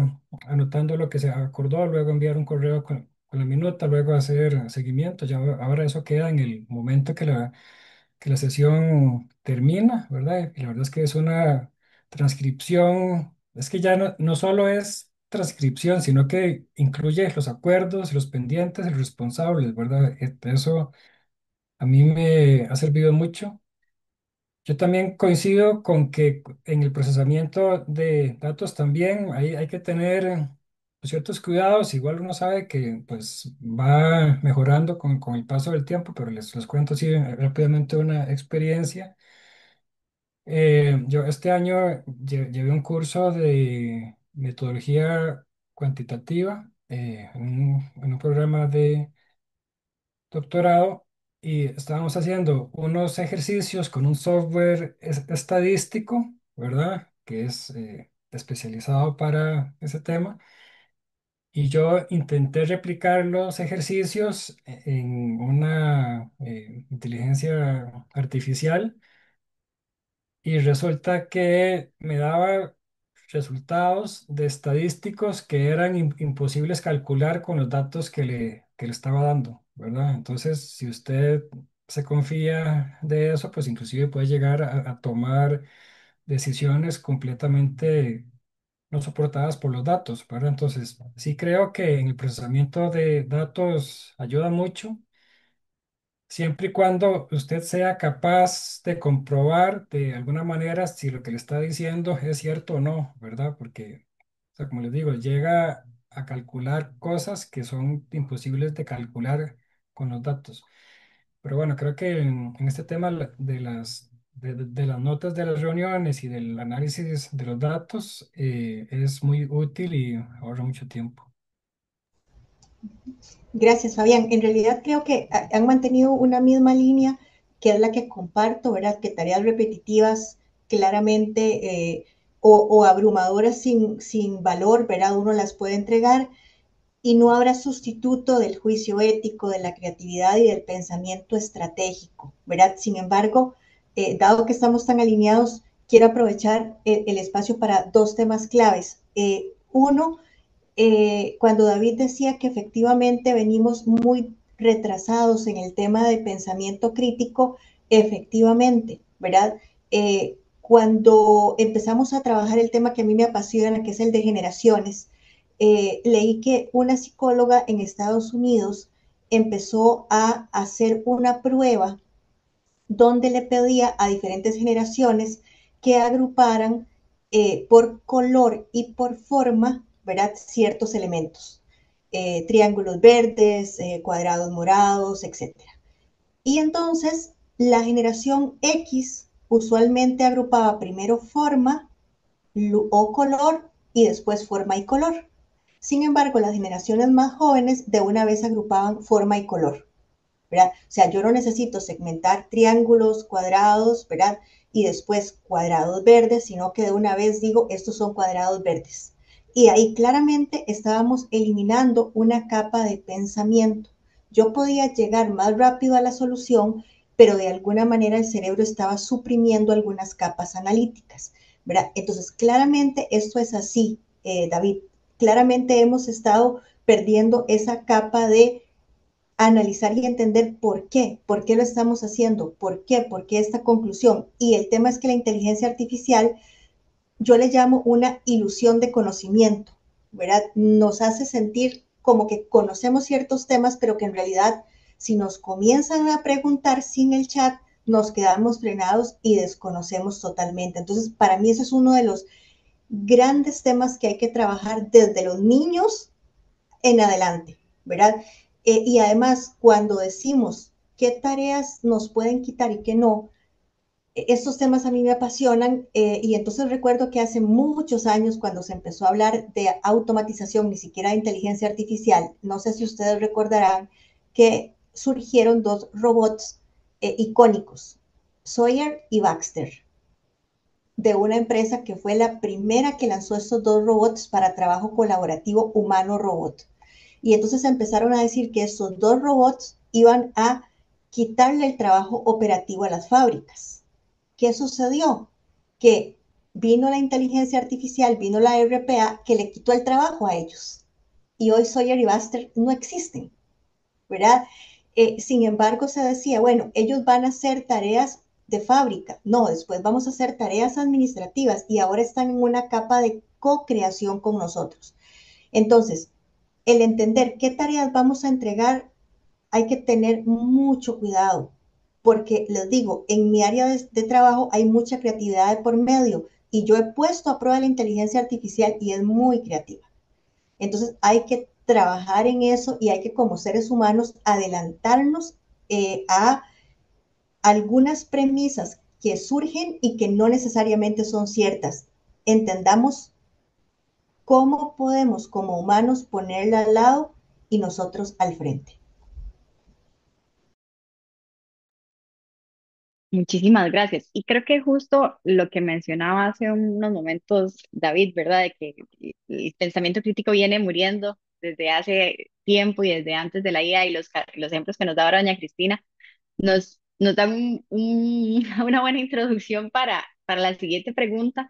anotando lo que se acordó, luego enviar un correo con la minuta, luego hacer seguimiento. Ya ahora eso queda en el momento que la sesión termina, ¿verdad? Y la verdad es que es una transcripción, es que ya no solo es transcripción, sino que incluye los acuerdos, los pendientes y los responsables, ¿verdad? Eso a mí me ha servido mucho. Yo también coincido con que en el procesamiento de datos también hay que tener ciertos cuidados. Igual uno sabe que pues va mejorando con el paso del tiempo, pero les cuento así rápidamente una experiencia. Yo este año llevé un curso de metodología cuantitativa en un programa de doctorado y estábamos haciendo unos ejercicios con un software estadístico, ¿verdad? Que es especializado para ese tema. Y yo intenté replicar los ejercicios en una inteligencia artificial y resulta que me daba resultados de estadísticos que eran imposibles calcular con los datos que le estaba dando, ¿verdad? Entonces, si usted se confía de eso, pues inclusive puede llegar a tomar decisiones completamente no soportadas por los datos, ¿verdad? Entonces, sí creo que en el procesamiento de datos ayuda mucho siempre y cuando usted sea capaz de comprobar de alguna manera si lo que le está diciendo es cierto o no, ¿verdad? Porque, o sea, como les digo, llega a calcular cosas que son imposibles de calcular con los datos. Pero bueno, creo que en este tema de las notas de las reuniones y del análisis de los datos es muy útil y ahorra mucho tiempo. Gracias, Fabián. En realidad creo que han mantenido una misma línea que es la que comparto, ¿verdad? Que tareas repetitivas claramente o abrumadoras sin valor, ¿verdad? Uno las puede entregar y no habrá sustituto del juicio ético, de la creatividad y del pensamiento estratégico, ¿verdad? Sin embargo, dado que estamos tan alineados, quiero aprovechar el espacio para dos temas claves. Uno, cuando David decía que efectivamente venimos muy retrasados en el tema de pensamiento crítico, efectivamente, ¿verdad? Cuando empezamos a trabajar el tema que a mí me apasiona, que es el de generaciones, leí que una psicóloga en Estados Unidos empezó a hacer una prueba donde le pedía a diferentes generaciones que agruparan por color y por forma, ¿verdad? Ciertos elementos, triángulos verdes, cuadrados morados, etcétera. Y entonces la generación X usualmente agrupaba primero forma o color y después forma y color. Sin embargo, las generaciones más jóvenes de una vez agrupaban forma y color. ¿Verdad? O sea, yo no necesito segmentar triángulos, cuadrados, ¿verdad? Y después cuadrados verdes, sino que de una vez digo, estos son cuadrados verdes. Y ahí claramente estábamos eliminando una capa de pensamiento. Yo podía llegar más rápido a la solución, pero de alguna manera el cerebro estaba suprimiendo algunas capas analíticas, ¿verdad? Entonces, claramente esto es así, David. Claramente hemos estado perdiendo esa capa de analizar y entender por qué lo estamos haciendo, por qué esta conclusión. Y el tema es que la inteligencia artificial yo le llamo una ilusión de conocimiento, ¿verdad? Nos hace sentir como que conocemos ciertos temas, pero que en realidad si nos comienzan a preguntar sin el chat, nos quedamos frenados y desconocemos totalmente. Entonces, para mí ese es uno de los grandes temas que hay que trabajar desde los niños en adelante, ¿verdad? Y además, cuando decimos qué tareas nos pueden quitar y qué no, estos temas a mí me apasionan y entonces recuerdo que hace muchos años cuando se empezó a hablar de automatización, ni siquiera de inteligencia artificial, no sé si ustedes recordarán que surgieron dos robots icónicos, Sawyer y Baxter, de una empresa que fue la primera que lanzó estos dos robots para trabajo colaborativo humano-robot. Y entonces empezaron a decir que estos dos robots iban a quitarle el trabajo operativo a las fábricas. ¿Qué sucedió? Que vino la inteligencia artificial, vino la RPA que le quitó el trabajo a ellos. Y hoy Sawyer y Buster no existen, ¿verdad? Sin embargo, se decía, bueno, ellos van a hacer tareas de fábrica. No, después vamos a hacer tareas administrativas y ahora están en una capa de co-creación con nosotros. Entonces, el entender qué tareas vamos a entregar, hay que tener mucho cuidado, porque les digo, en mi área de trabajo hay mucha creatividad de por medio y yo he puesto a prueba la inteligencia artificial y es muy creativa. Entonces hay que trabajar en eso y hay que como seres humanos adelantarnos a algunas premisas que surgen y que no necesariamente son ciertas. Entendamos cómo podemos como humanos ponerla al lado y nosotros al frente. Muchísimas gracias. Y creo que justo lo que mencionaba hace unos momentos David, ¿verdad? De que el pensamiento crítico viene muriendo desde hace tiempo y desde antes de la IA y los ejemplos que nos da ahora doña Cristina, nos dan una buena introducción para la siguiente pregunta,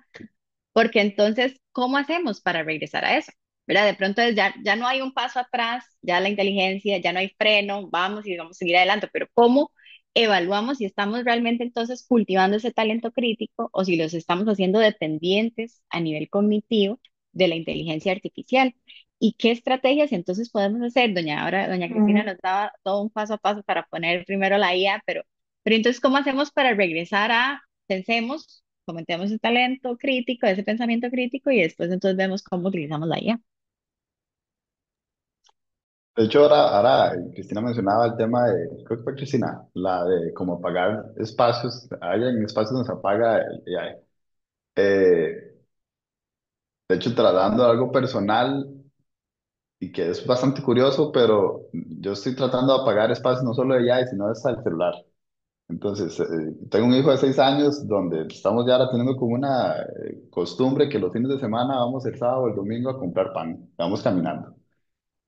porque entonces, ¿cómo hacemos para regresar a eso? ¿Verdad? De pronto ya no hay un paso atrás, ya la inteligencia, ya no hay freno, vamos y vamos a seguir adelante, pero ¿cómo evaluamos si estamos realmente entonces cultivando ese talento crítico o si los estamos haciendo dependientes a nivel cognitivo de la inteligencia artificial? ¿Y qué estrategias entonces podemos hacer? Ahora doña Cristina nos daba todo un paso a paso para poner primero la IA, pero entonces, ¿cómo hacemos para regresar a, pensemos, comentemos ese talento crítico, ese pensamiento crítico y después entonces vemos cómo utilizamos la IA? De hecho, ahora Cristina mencionaba el tema de, creo que fue Cristina, la de cómo apagar espacios, hay en espacios donde se apaga el AI. Eh, de hecho, tratando algo personal y que es bastante curioso, pero yo estoy tratando de apagar espacios no solo de AI, sino hasta el celular. Entonces, tengo un hijo de 6 años donde estamos ya ahora teniendo como una costumbre que los fines de semana vamos el sábado o el domingo a comprar pan, vamos caminando.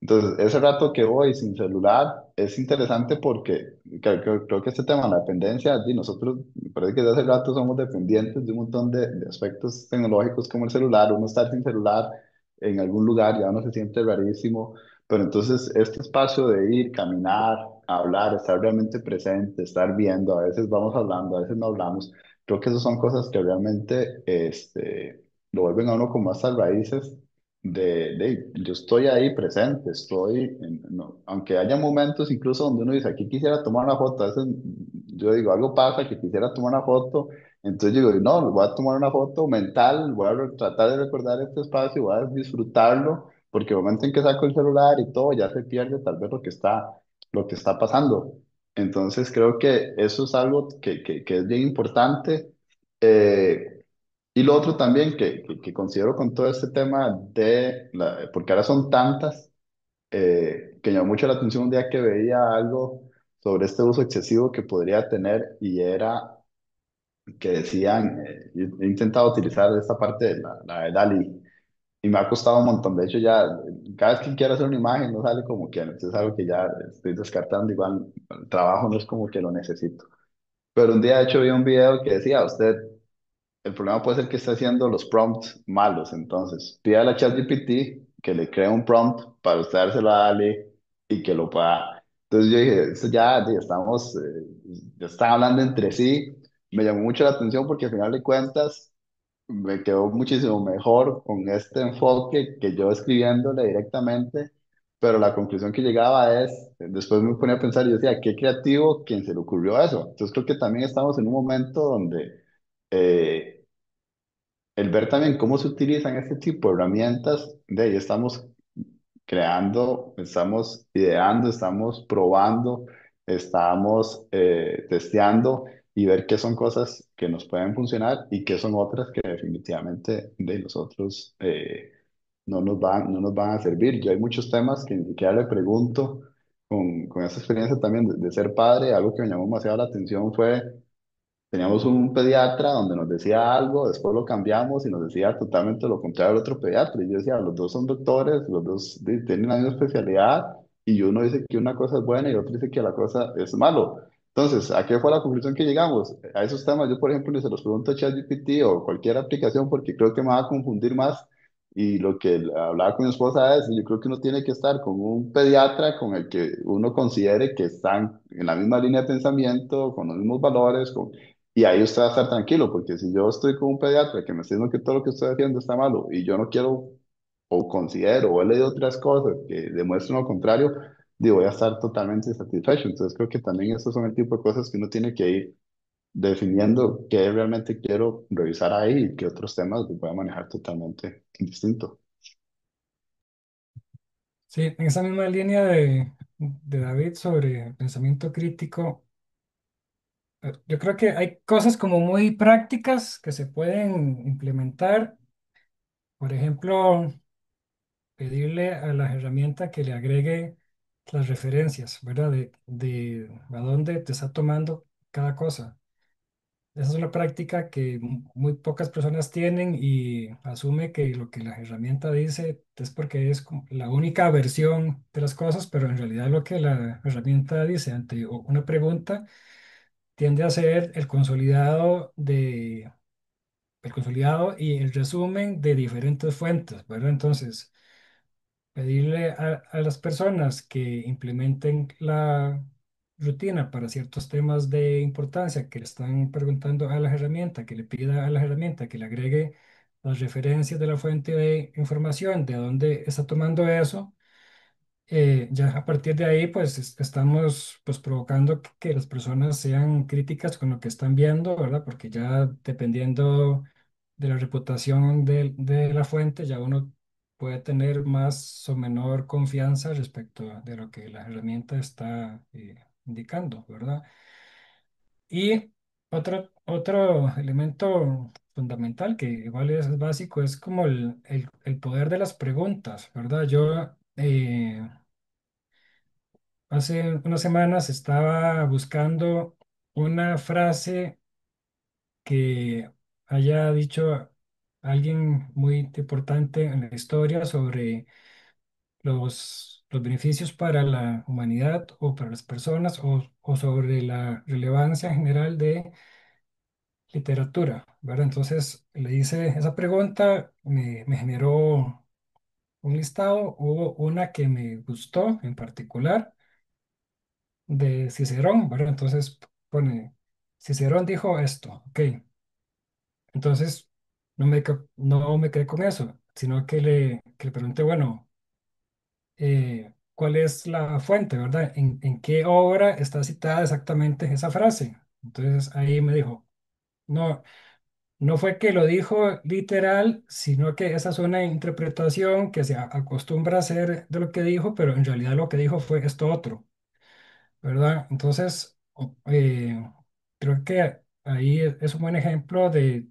Entonces, ese rato que voy sin celular es interesante porque creo que este tema de la dependencia, y nosotros, me parece que desde hace rato somos dependientes de un montón de aspectos tecnológicos como el celular, uno estar sin celular en algún lugar ya uno se siente rarísimo, pero entonces este espacio de ir, caminar, hablar, estar realmente presente, estar viendo, a veces vamos hablando, a veces no hablamos, creo que esas son cosas que realmente lo vuelven a uno como hasta raíces yo estoy ahí presente, aunque haya momentos incluso donde uno dice, aquí quisiera tomar una foto, a veces yo digo, algo pasa que quisiera tomar una foto, entonces digo, no, voy a tomar una foto mental, voy a tratar de recordar este espacio, voy a disfrutarlo, porque el momento en que saco el celular y todo, ya se pierde tal vez lo que está pasando. Entonces creo que eso es algo que es bien importante. Eh, y lo otro también que considero con todo este tema porque ahora son tantas, que me llamó mucho la atención un día que veía algo sobre este uso excesivo que podría tener y era que decían, he intentado utilizar esta parte de la de DALI y me ha costado un montón. De hecho, ya cada vez que quiero hacer una imagen no sale como que es algo que ya estoy descartando. Igual el trabajo no es como que lo necesito. Pero un día, de hecho, vi un video que decía, usted, el problema puede ser que esté haciendo los prompts malos. Entonces, pídale a ChatGPT que le cree un prompt para usted dárselo a Ale y que lo pueda. Entonces yo dije, esto ya estamos, ya están hablando entre sí. Me llamó mucho la atención porque al final de cuentas me quedó muchísimo mejor con este enfoque que yo escribiéndole directamente, pero la conclusión que llegaba es, después me ponía a pensar y decía, qué creativo quien se le ocurrió eso. Entonces creo que también estamos en un momento donde eh, el ver también cómo se utilizan este tipo de herramientas, de ahí estamos creando, estamos ideando, estamos probando, estamos testeando y ver qué son cosas que nos pueden funcionar y qué son otras que definitivamente de nosotros no nos van a servir. Yo hay muchos temas que ni siquiera le pregunto con esa experiencia también de ser padre. Algo que me llamó demasiado la atención fue teníamos un pediatra donde nos decía algo, después lo cambiamos y nos decía totalmente lo contrario al otro pediatra. Y yo decía, los dos son doctores, los dos tienen la misma especialidad y uno dice que una cosa es buena y otro dice que la cosa es malo. Entonces, ¿a qué fue la conclusión que llegamos? A esos temas yo, por ejemplo, ni se los pregunto a ChatGPT o cualquier aplicación porque creo que me va a confundir más. Y lo que hablaba con mi esposa es, yo creo que uno tiene que estar con un pediatra con el que uno considere que están en la misma línea de pensamiento, con los mismos valores, y ahí usted va a estar tranquilo, porque si yo estoy con un pediatra que me está diciendo que todo lo que estoy haciendo está malo y yo no quiero o considero o he leído otras cosas que demuestran lo contrario, digo, voy a estar totalmente insatisfecho. Entonces creo que también esos son el tipo de cosas que uno tiene que ir definiendo qué realmente quiero revisar ahí y qué otros temas voy a manejar totalmente distinto. Sí, en esa misma línea de David sobre pensamiento crítico, yo creo que hay cosas como muy prácticas que se pueden implementar. Por ejemplo, pedirle a la herramienta que le agregue las referencias, ¿verdad? De a dónde te está tomando cada cosa. Esa es una práctica que muy pocas personas tienen y asume que lo que la herramienta dice es porque es como la única versión de las cosas, pero en realidad lo que la herramienta dice ante una pregunta tiende a ser el consolidado y el resumen de diferentes fuentes, ¿verdad? Entonces, pedirle a las personas que implementen la rutina para ciertos temas de importancia que le están preguntando a la herramienta, que le pida a la herramienta que le agregue las referencias de la fuente de información, de dónde está tomando eso. Ya a partir de ahí, pues estamos pues provocando que las personas sean críticas con lo que están viendo, ¿verdad? Porque ya dependiendo de la reputación de la fuente, ya uno puede tener más o menor confianza respecto de lo que la herramienta está indicando, ¿verdad? Y otro elemento fundamental que igual es básico es como el poder de las preguntas, ¿verdad? Yo hace unas semanas estaba buscando una frase que haya dicho alguien muy importante en la historia sobre los beneficios para la humanidad o para las personas o sobre la relevancia general de literatura, ¿verdad? Entonces le hice esa pregunta, me generó un listado, hubo una que me gustó en particular de Cicerón, ¿verdad? Entonces pone, Cicerón dijo esto, ok. Entonces no me quedé con eso, sino que le pregunté, bueno, ¿cuál es la fuente, verdad? En qué obra está citada exactamente esa frase? Entonces ahí me dijo, no, no fue que lo dijo literal, sino que esa es una interpretación que se acostumbra a hacer de lo que dijo, pero en realidad lo que dijo fue esto otro. ¿Verdad? Entonces, creo que ahí es un buen ejemplo de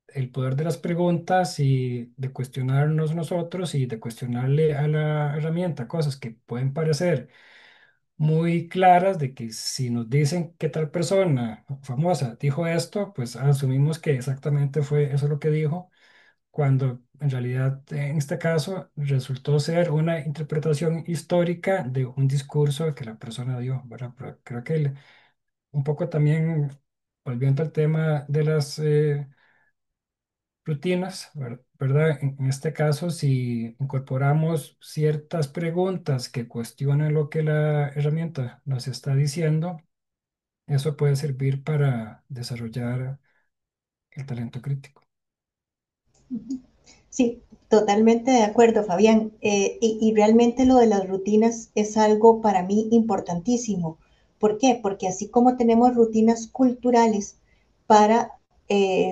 el poder de las preguntas y de cuestionarnos nosotros y de cuestionarle a la herramienta cosas que pueden parecer muy claras de que si nos dicen que tal persona famosa dijo esto, pues asumimos que exactamente fue eso lo que dijo cuando en realidad en este caso resultó ser una interpretación histórica de un discurso que la persona dio, ¿verdad? Pero creo que un poco también, volviendo al tema de las rutinas, ¿verdad? En este caso, si incorporamos ciertas preguntas que cuestionan lo que la herramienta nos está diciendo, eso puede servir para desarrollar el talento crítico. Sí, totalmente de acuerdo, Fabián. Y realmente lo de las rutinas es algo para mí importantísimo. ¿Por qué? Porque así como tenemos rutinas culturales para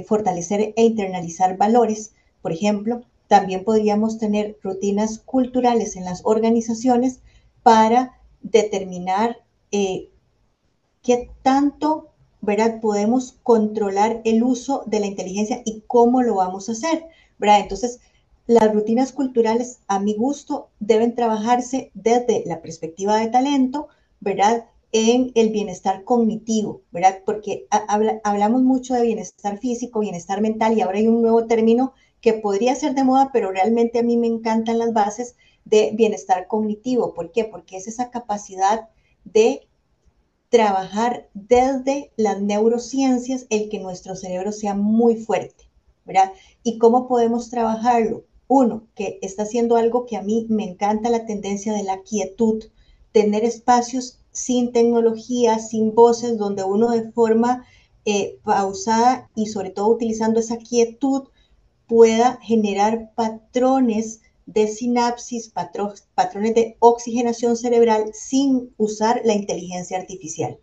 fortalecer e internalizar valores, por ejemplo, también podríamos tener rutinas culturales en las organizaciones para determinar qué tanto, ¿verdad? Podemos controlar el uso de la inteligencia y cómo lo vamos a hacer, ¿verdad? Entonces, las rutinas culturales, a mi gusto, deben trabajarse desde la perspectiva de talento, ¿verdad? En el bienestar cognitivo, ¿verdad? Porque hablamos mucho de bienestar físico, bienestar mental, y ahora hay un nuevo término que podría ser de moda, pero realmente a mí me encantan las bases de bienestar cognitivo. ¿Por qué? Porque es esa capacidad de trabajar desde las neurociencias el que nuestro cerebro sea muy fuerte, ¿verdad? ¿Y cómo podemos trabajarlo? Uno, que está haciendo algo que a mí me encanta, la tendencia de la quietud, tener espacios sin tecnología, sin voces, donde uno de forma pausada y sobre todo utilizando esa quietud pueda generar patrones de sinapsis, patrones de oxigenación cerebral sin usar la inteligencia artificial,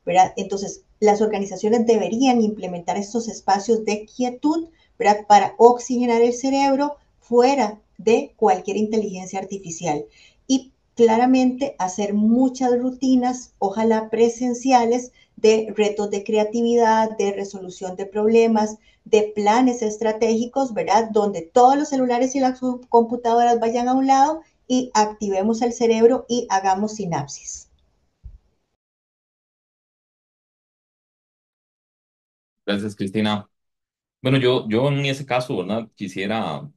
¿verdad? Entonces, las organizaciones deberían implementar estos espacios de quietud, ¿verdad? Para oxigenar el cerebro fuera de cualquier inteligencia artificial. Y claramente hacer muchas rutinas, ojalá presenciales, de retos de creatividad, de resolución de problemas, de planes estratégicos, ¿verdad? Donde todos los celulares y las computadoras vayan a un lado y activemos el cerebro y hagamos sinapsis. Gracias, Cristina. Bueno, yo en ese caso, ¿verdad? Quisiera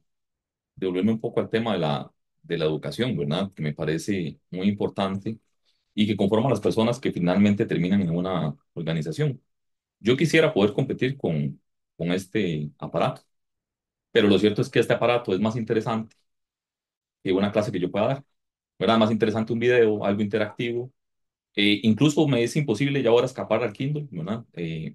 devolverme un poco al tema de la educación, ¿verdad? Que me parece muy importante y que conforma a las personas que finalmente terminan en una organización. Yo quisiera poder competir con este aparato, pero lo cierto es que este aparato es más interesante que una clase que yo pueda dar, ¿verdad? Más interesante un video, algo interactivo. Incluso me es imposible ya ahora escapar al Kindle, ¿verdad?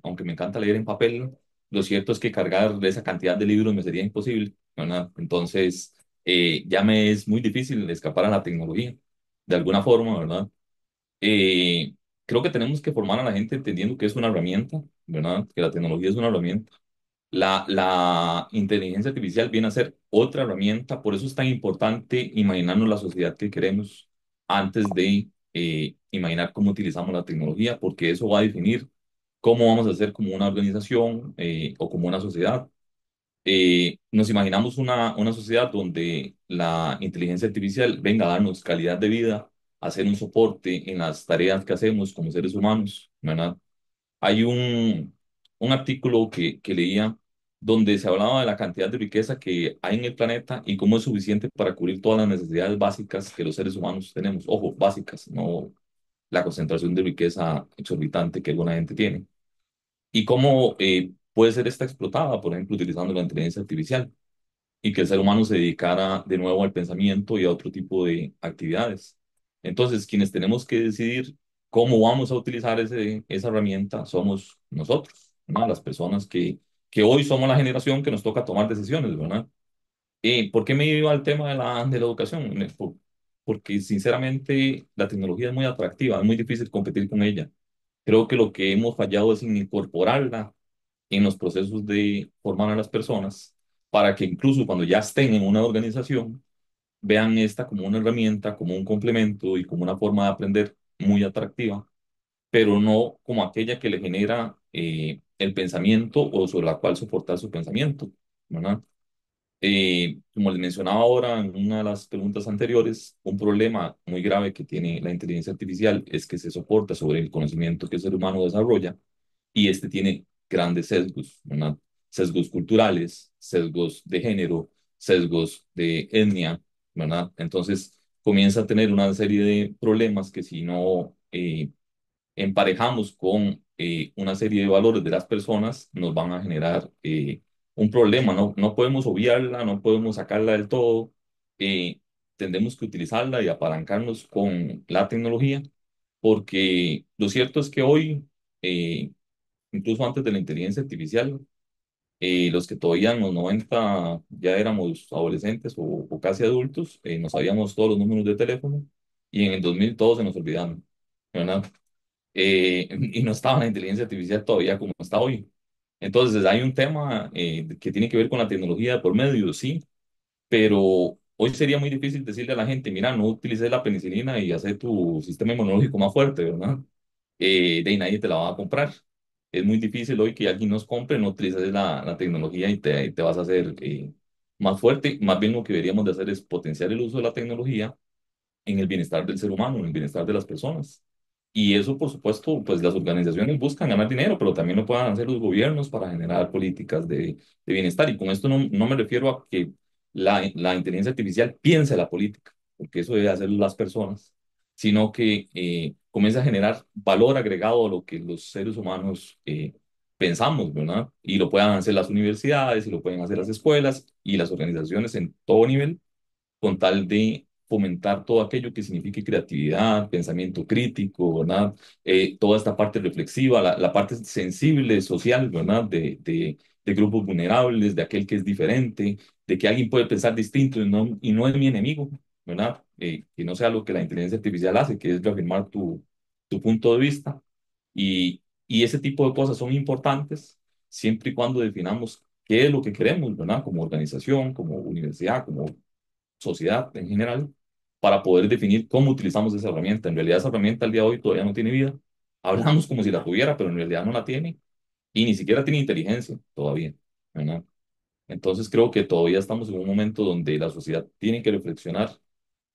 Aunque me encanta leer en papel, lo cierto es que cargar esa cantidad de libros me sería imposible, ¿verdad? Entonces, ya me es muy difícil escapar a la tecnología, de alguna forma, ¿verdad? Eh, Creo que tenemos que formar a la gente entendiendo que es una herramienta, ¿verdad? Que la tecnología es una herramienta. La inteligencia artificial viene a ser otra herramienta, por eso es tan importante imaginarnos la sociedad que queremos antes de imaginar cómo utilizamos la tecnología, porque eso va a definir cómo vamos a ser como una organización o como una sociedad. Nos imaginamos una sociedad donde la inteligencia artificial venga a darnos calidad de vida, a hacer un soporte en las tareas que hacemos como seres humanos, ¿verdad? Hay un artículo que leía donde se hablaba de la cantidad de riqueza que hay en el planeta y cómo es suficiente para cubrir todas las necesidades básicas que los seres humanos tenemos. Ojo, básicas, no la concentración de riqueza exorbitante que alguna gente tiene. Y cómo puede ser esta explotada, por ejemplo, utilizando la inteligencia artificial y que el ser humano se dedicara de nuevo al pensamiento y a otro tipo de actividades. Entonces, quienes tenemos que decidir cómo vamos a utilizar esa herramienta somos nosotros, ¿no? Las personas que hoy somos la generación que nos toca tomar decisiones, ¿verdad? ¿Por qué me iba al tema de la educación? Porque sinceramente la tecnología es muy atractiva, es muy difícil competir con ella. Creo que lo que hemos fallado es en incorporarla en los procesos de formar a las personas para que incluso cuando ya estén en una organización, vean esta como una herramienta, como un complemento y como una forma de aprender muy atractiva, pero no como aquella que le genera el pensamiento o sobre la cual soportar su pensamiento, ¿verdad? Como les mencionaba ahora en una de las preguntas anteriores, un problema muy grave que tiene la inteligencia artificial es que se soporta sobre el conocimiento que el ser humano desarrolla y este tiene grandes sesgos, ¿verdad? sesgos culturales, sesgos de género, sesgos de etnia, ¿verdad? Entonces comienza a tener una serie de problemas que si no emparejamos con una serie de valores de las personas, nos van a generar un problema, ¿no? No podemos obviarla, no podemos sacarla del todo, eh, tendremos que utilizarla y apalancarnos con la tecnología, porque lo cierto es que hoy, incluso antes de la inteligencia artificial, los que todavía en los 90 ya éramos adolescentes o casi adultos, no sabíamos todos los números de teléfono y en el 2000 todos se nos olvidaron, ¿verdad? Y no estaba la inteligencia artificial todavía como está hoy. Entonces hay un tema que tiene que ver con la tecnología de por medio, sí, pero hoy sería muy difícil decirle a la gente, mira, no utilices la penicilina y hacer tu sistema inmunológico más fuerte, ¿verdad? De ahí nadie te la va a comprar. Es muy difícil hoy que alguien nos compre, no utilices la tecnología y te vas a hacer más fuerte. Más bien lo que deberíamos de hacer es potenciar el uso de la tecnología en el bienestar del ser humano, en el bienestar de las personas. Y eso, por supuesto, pues las organizaciones buscan ganar dinero, pero también lo puedan hacer los gobiernos para generar políticas de bienestar. Y con esto no me refiero a que la inteligencia artificial piense la política, porque eso debe hacer las personas, sino que comience a generar valor agregado a lo que los seres humanos pensamos, ¿verdad? Y lo puedan hacer las universidades, y lo pueden hacer las escuelas y las organizaciones en todo nivel con tal de fomentar todo aquello que signifique creatividad, pensamiento crítico, ¿verdad? Toda esta parte reflexiva, la parte sensible, social, ¿verdad? De grupos vulnerables, de aquel que es diferente, de que alguien puede pensar distinto y no es mi enemigo, ¿verdad? Que no sea lo que la inteligencia artificial hace, que es reafirmar tu punto de vista. Y ese tipo de cosas son importantes siempre y cuando definamos qué es lo que queremos, ¿verdad? Como organización, como universidad, como sociedad en general, para poder definir cómo utilizamos esa herramienta. En realidad esa herramienta al día de hoy todavía no tiene vida. Hablamos como si la tuviera, pero en realidad no la tiene y ni siquiera tiene inteligencia todavía, ¿verdad? Entonces creo que todavía estamos en un momento donde la sociedad tiene que reflexionar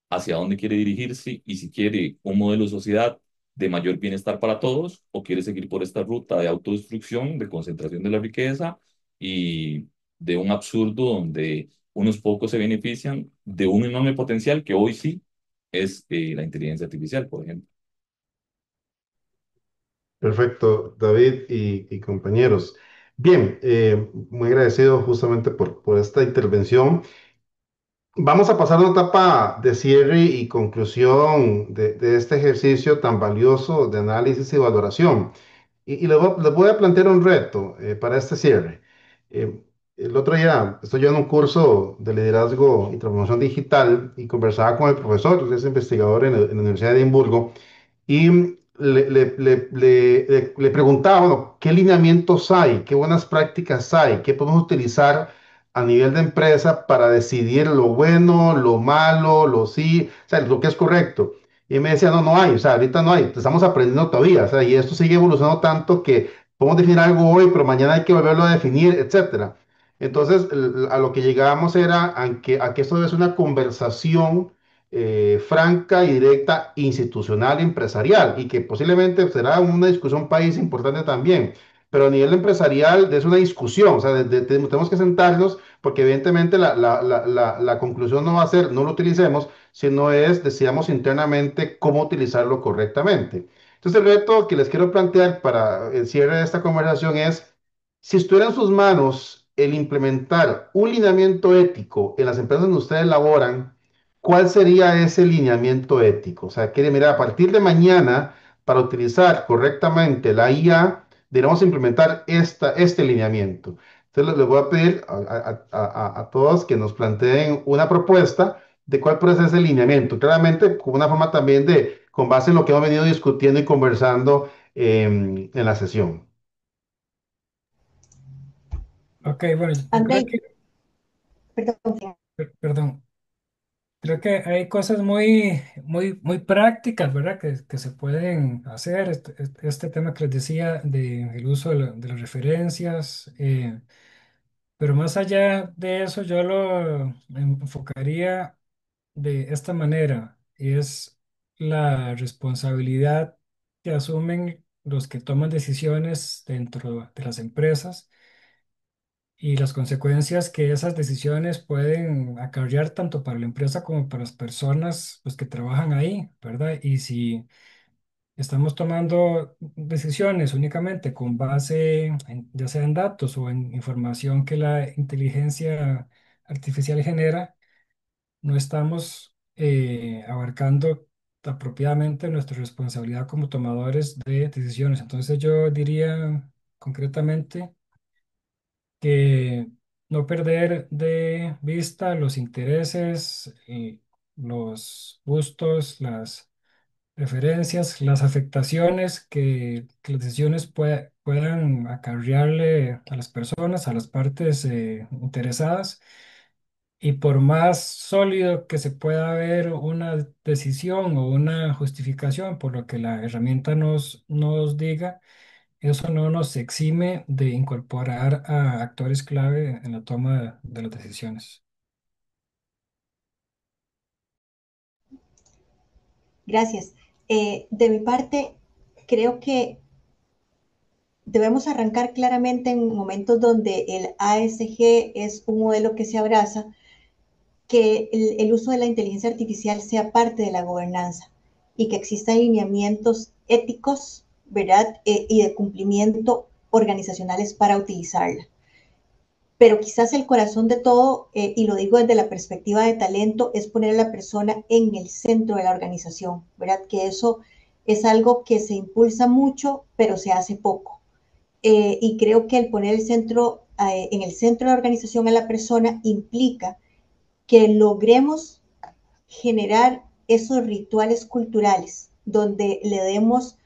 hacia dónde quiere dirigirse y si quiere un modelo de sociedad de mayor bienestar para todos o quiere seguir por esta ruta de autodestrucción, de concentración de la riqueza y de un absurdo donde unos pocos se benefician de un enorme potencial que hoy sí es la inteligencia artificial, por ejemplo. Perfecto, David y compañeros. Bien, muy agradecido justamente por esta intervención. Vamos a pasar a una etapa de cierre y conclusión de este ejercicio tan valioso de análisis y valoración. Y les voy a plantear un reto para este cierre. El otro día estoy yo en un curso de liderazgo y transformación digital y conversaba con el profesor, que es investigador en la Universidad de Edimburgo, y le preguntaba, bueno, ¿qué lineamientos hay? ¿Qué buenas prácticas hay? ¿Qué podemos utilizar a nivel de empresa para decidir lo bueno, lo malo, lo sí, o sea, lo que es correcto? Y me decía, no, no hay, o sea, ahorita no hay, estamos aprendiendo todavía, o sea, y esto sigue evolucionando tanto que podemos definir algo hoy, pero mañana hay que volverlo a definir, etcétera. Entonces, a lo que llegábamos era a que esto debe ser una conversación franca y directa, institucional, empresarial, y que posiblemente será una discusión país importante también. Pero a nivel empresarial es una discusión, o sea, tenemos que sentarnos porque evidentemente la conclusión no va a ser no lo utilicemos, sino es decidamos internamente cómo utilizarlo correctamente. Entonces el reto que les quiero plantear para el cierre de esta conversación es, si estuviera en sus manos el implementar un lineamiento ético en las empresas donde ustedes laboran, ¿cuál sería ese lineamiento ético? O sea, quiere mirar a partir de mañana, para utilizar correctamente la IA, debemos implementar este lineamiento. Entonces, les voy a pedir a todos que nos planteen una propuesta de cuál puede ser ese lineamiento. Claramente, con una forma también de, con base en lo que hemos venido discutiendo y conversando en la sesión. Ok, bueno, yo creo André, que, perdón, perdón, creo que hay cosas muy prácticas, ¿verdad? Que se pueden hacer. Este tema que les decía del uso de las referencias. Pero más allá de eso, yo lo enfocaría de esta manera, y es la responsabilidad que asumen los que toman decisiones dentro de las empresas y las consecuencias que esas decisiones pueden acarrear tanto para la empresa como para las personas pues, que trabajan ahí, ¿verdad? Y si estamos tomando decisiones únicamente con base ya sea en datos o en información que la inteligencia artificial genera, no estamos abarcando apropiadamente nuestra responsabilidad como tomadores de decisiones. Entonces yo diría concretamente que no perder de vista los intereses, los gustos, las preferencias, las afectaciones que las decisiones puedan acarrearle a las personas, a las partes interesadas. Y por más sólido que se pueda ver una decisión o una justificación por lo que la herramienta nos diga, eso no nos exime de incorporar a actores clave en la toma de las decisiones. Gracias. De mi parte, creo que debemos arrancar claramente en momentos donde el ASG es un modelo que se abraza, que el uso de la inteligencia artificial sea parte de la gobernanza y que existan lineamientos éticos, ¿verdad? Y de cumplimiento organizacionales para utilizarla. Pero quizás el corazón de todo, y lo digo desde la perspectiva de talento, es poner a la persona en el centro de la organización, ¿verdad? Que eso es algo que se impulsa mucho, pero se hace poco. Y creo que el poner en el centro de la organización a la persona implica que logremos generar esos rituales culturales donde le demos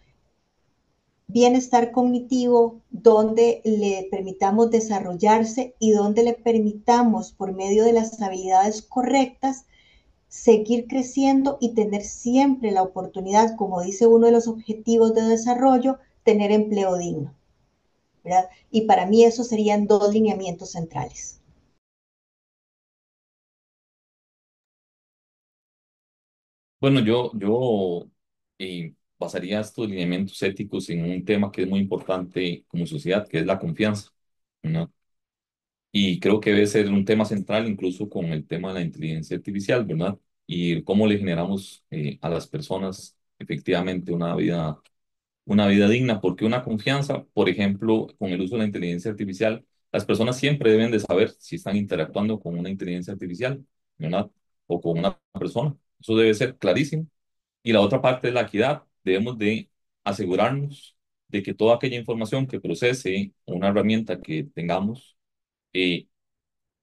bienestar cognitivo, donde le permitamos desarrollarse y donde le permitamos, por medio de las habilidades correctas, seguir creciendo y tener siempre la oportunidad, como dice uno de los objetivos de desarrollo, tener empleo digno, ¿verdad? Y para mí esos serían dos lineamientos centrales. Bueno, yo basaría estos lineamientos éticos en un tema que es muy importante como sociedad, que es la confianza, ¿no? Y creo que debe ser un tema central incluso con el tema de la inteligencia artificial, ¿verdad? Y cómo le generamos a las personas efectivamente una vida digna, porque una confianza, por ejemplo, con el uso de la inteligencia artificial, las personas siempre deben de saber si están interactuando con una inteligencia artificial, ¿verdad? O con una persona. Eso debe ser clarísimo. Y la otra parte es la equidad. Debemos de asegurarnos de que toda aquella información que procese una herramienta que tengamos, eh,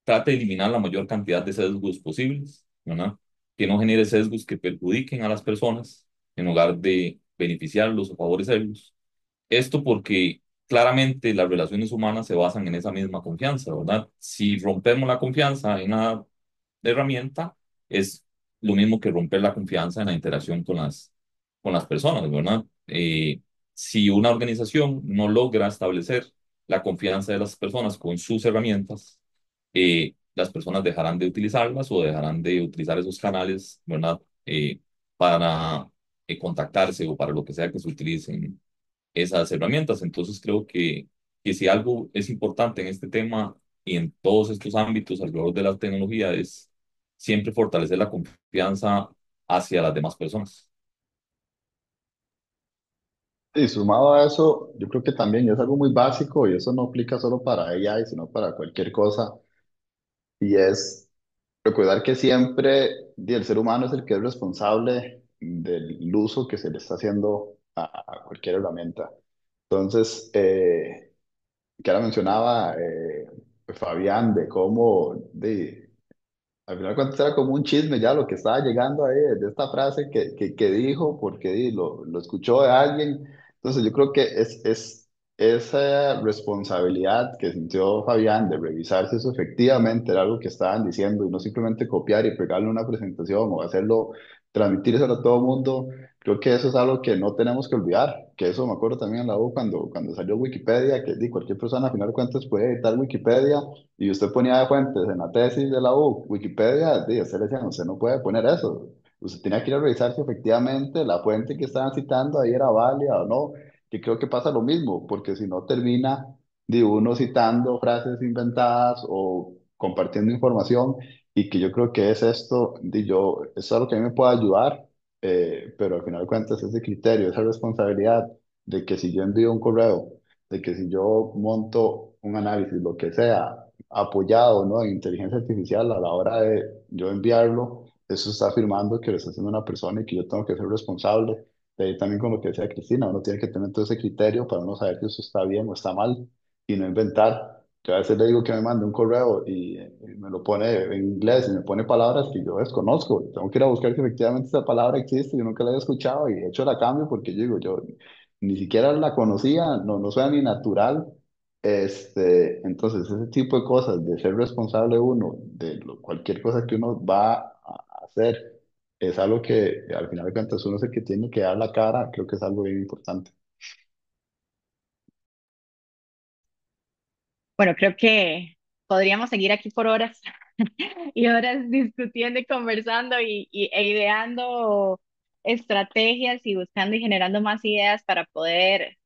trate de eliminar la mayor cantidad de sesgos posibles, ¿verdad? Que no genere sesgos que perjudiquen a las personas en lugar de beneficiarlos o favorecerlos. Esto porque claramente las relaciones humanas se basan en esa misma confianza, ¿verdad? Si rompemos la confianza en la herramienta, es lo mismo que romper la confianza en la interacción con las personas, ¿verdad? Si una organización no logra establecer la confianza de las personas con sus herramientas, las personas dejarán de utilizarlas o dejarán de utilizar esos canales, ¿verdad? Para contactarse o para lo que sea que se utilicen esas herramientas. Entonces creo que si algo es importante en este tema y en todos estos ámbitos alrededor de la tecnología es siempre fortalecer la confianza hacia las demás personas. Y sumado a eso, yo creo que también es algo muy básico y eso no aplica solo para AI, sino para cualquier cosa, y es recordar que siempre el ser humano es el que es responsable del uso que se le está haciendo a cualquier herramienta. Entonces, que ahora mencionaba Fabián de cómo al final de cuentas era como un chisme ya lo que estaba llegando ahí de esta frase que dijo, porque lo escuchó de alguien. Entonces yo creo que es esa responsabilidad que sintió Fabián de revisar si eso efectivamente era algo que estaban diciendo y no simplemente copiar y pegarle una presentación o hacerlo, transmitírselo a todo el mundo. Creo que eso es algo que no tenemos que olvidar, que eso me acuerdo también en la U cuando salió Wikipedia, que cualquier persona al final de cuentas puede editar Wikipedia y usted ponía de fuentes en la tesis de la U, Wikipedia, usted le decían, usted no puede poner eso. Usted tenía que ir a revisar si efectivamente la fuente que estaban citando ahí era válida o no, que creo que pasa lo mismo, porque si no termina de uno citando frases inventadas o compartiendo información y que yo creo que es esto, es algo que a mí me puede ayudar, pero al final de cuentas ese criterio, esa responsabilidad de que si yo envío un correo, de que si yo monto un análisis, lo que sea, apoyado, ¿no?, en inteligencia artificial a la hora de yo enviarlo, eso está afirmando que lo está haciendo una persona y que yo tengo que ser responsable. De ahí también con lo que decía Cristina, uno tiene que tener todo ese criterio para uno saber si eso está bien o está mal y no inventar. Yo a veces le digo que me mande un correo y me lo pone en inglés y me pone palabras que yo desconozco. Tengo que ir a buscar que efectivamente esa palabra existe, yo nunca la he escuchado y de hecho la cambio porque yo digo, yo ni siquiera la conocía, no suena ni natural. Entonces, ese tipo de cosas, de ser responsable uno, cualquier cosa que uno va a hacer, es algo que al final de cuentas uno es el que tiene que dar la cara, creo que es algo bien importante. Bueno, creo que podríamos seguir aquí por horas y horas discutiendo y conversando e ideando estrategias y buscando y generando más ideas para poder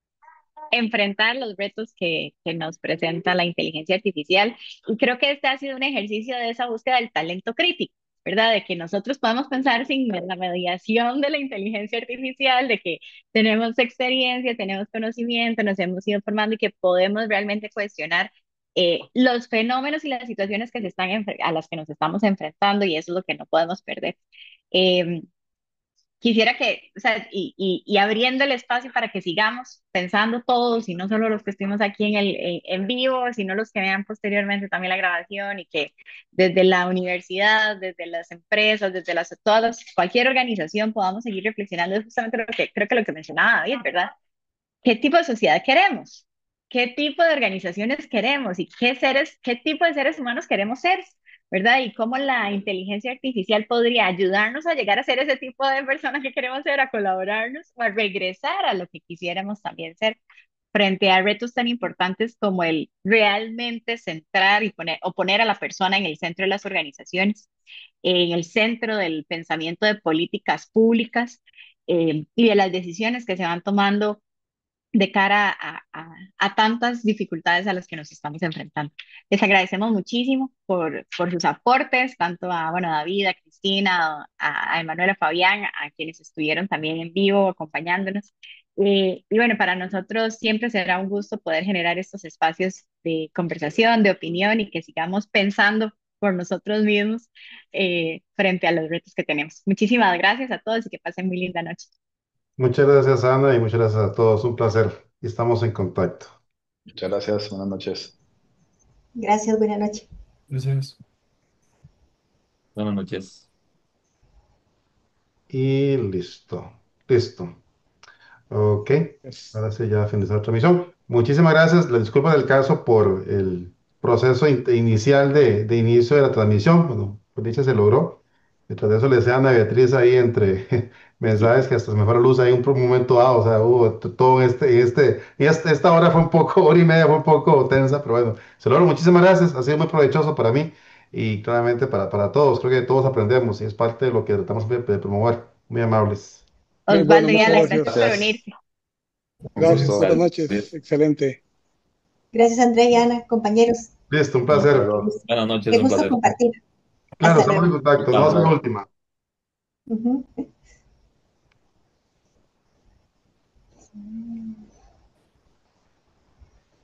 enfrentar los retos que nos presenta la inteligencia artificial. Y creo que este ha sido un ejercicio de esa búsqueda del talento crítico, ¿verdad? De que nosotros podemos pensar sin la mediación de la inteligencia artificial, de que tenemos experiencia, tenemos conocimiento, nos hemos ido formando y que podemos realmente cuestionar los fenómenos y las situaciones que a las que nos estamos enfrentando y eso es lo que no podemos perder. Eh, Quisiera que, o sea, y abriendo el espacio para que sigamos pensando todos, y no solo los que estuvimos aquí en vivo, sino los que vean posteriormente también la grabación, y que desde la universidad, desde las empresas, cualquier organización podamos seguir reflexionando es justamente lo que creo que lo que mencionaba David, ¿verdad? ¿Qué tipo de sociedad queremos? ¿Qué tipo de organizaciones queremos? ¿Y qué tipo de seres humanos queremos ser? ¿Verdad? Y cómo la inteligencia artificial podría ayudarnos a llegar a ser ese tipo de personas que queremos ser, a colaborarnos o a regresar a lo que quisiéramos también ser frente a retos tan importantes como el realmente centrar y poner a la persona en el centro de las organizaciones, en el centro del pensamiento de políticas públicas y de las decisiones que se van tomando de cara a tantas dificultades a las que nos estamos enfrentando. Les agradecemos muchísimo por sus aportes, tanto a, bueno, a David, a Cristina, a Emanuela, a Fabián, a quienes estuvieron también en vivo acompañándonos. Y bueno, para nosotros siempre será un gusto poder generar estos espacios de conversación, de opinión y que sigamos pensando por nosotros mismos frente a los retos que tenemos. Muchísimas gracias a todos y que pasen muy linda noche. Muchas gracias, Ana, y muchas gracias a todos. Un placer. Y estamos en contacto. Muchas gracias, buenas noches. Gracias, buena noche. Gracias. Buenas noches. Y listo. Listo. Ok. Pues, Ahora sí, ya finalizó la transmisión. Muchísimas gracias. Les disculpo del caso por el proceso inicial de inicio de la transmisión. Bueno, pues dicha se logró. Detrás de eso le decía a Ana Beatriz ahí entre mensajes que hasta se me fue la luz ahí un momento dado. O sea, hubo todo esta hora fue un poco, hora y media fue un poco tensa, pero bueno, se logró. Muchísimas gracias. Ha sido muy provechoso para mí y claramente para todos. Creo que todos aprendemos y es parte de lo que tratamos de promover. Muy amables. muy bueno, Osvaldo y muchas Alan, gracias por gracias. Gracias, unirse. un Gracias, Gracias. buenas gusto. noches, excelente. Gracias, Andrea y Ana, compañeros. Listo, un Hasta placer. luego. Buenas noches, Qué un gusto placer. compartir. Claro, Hasta estamos en luego. contacto. No es Hasta la luego. última. Ujú.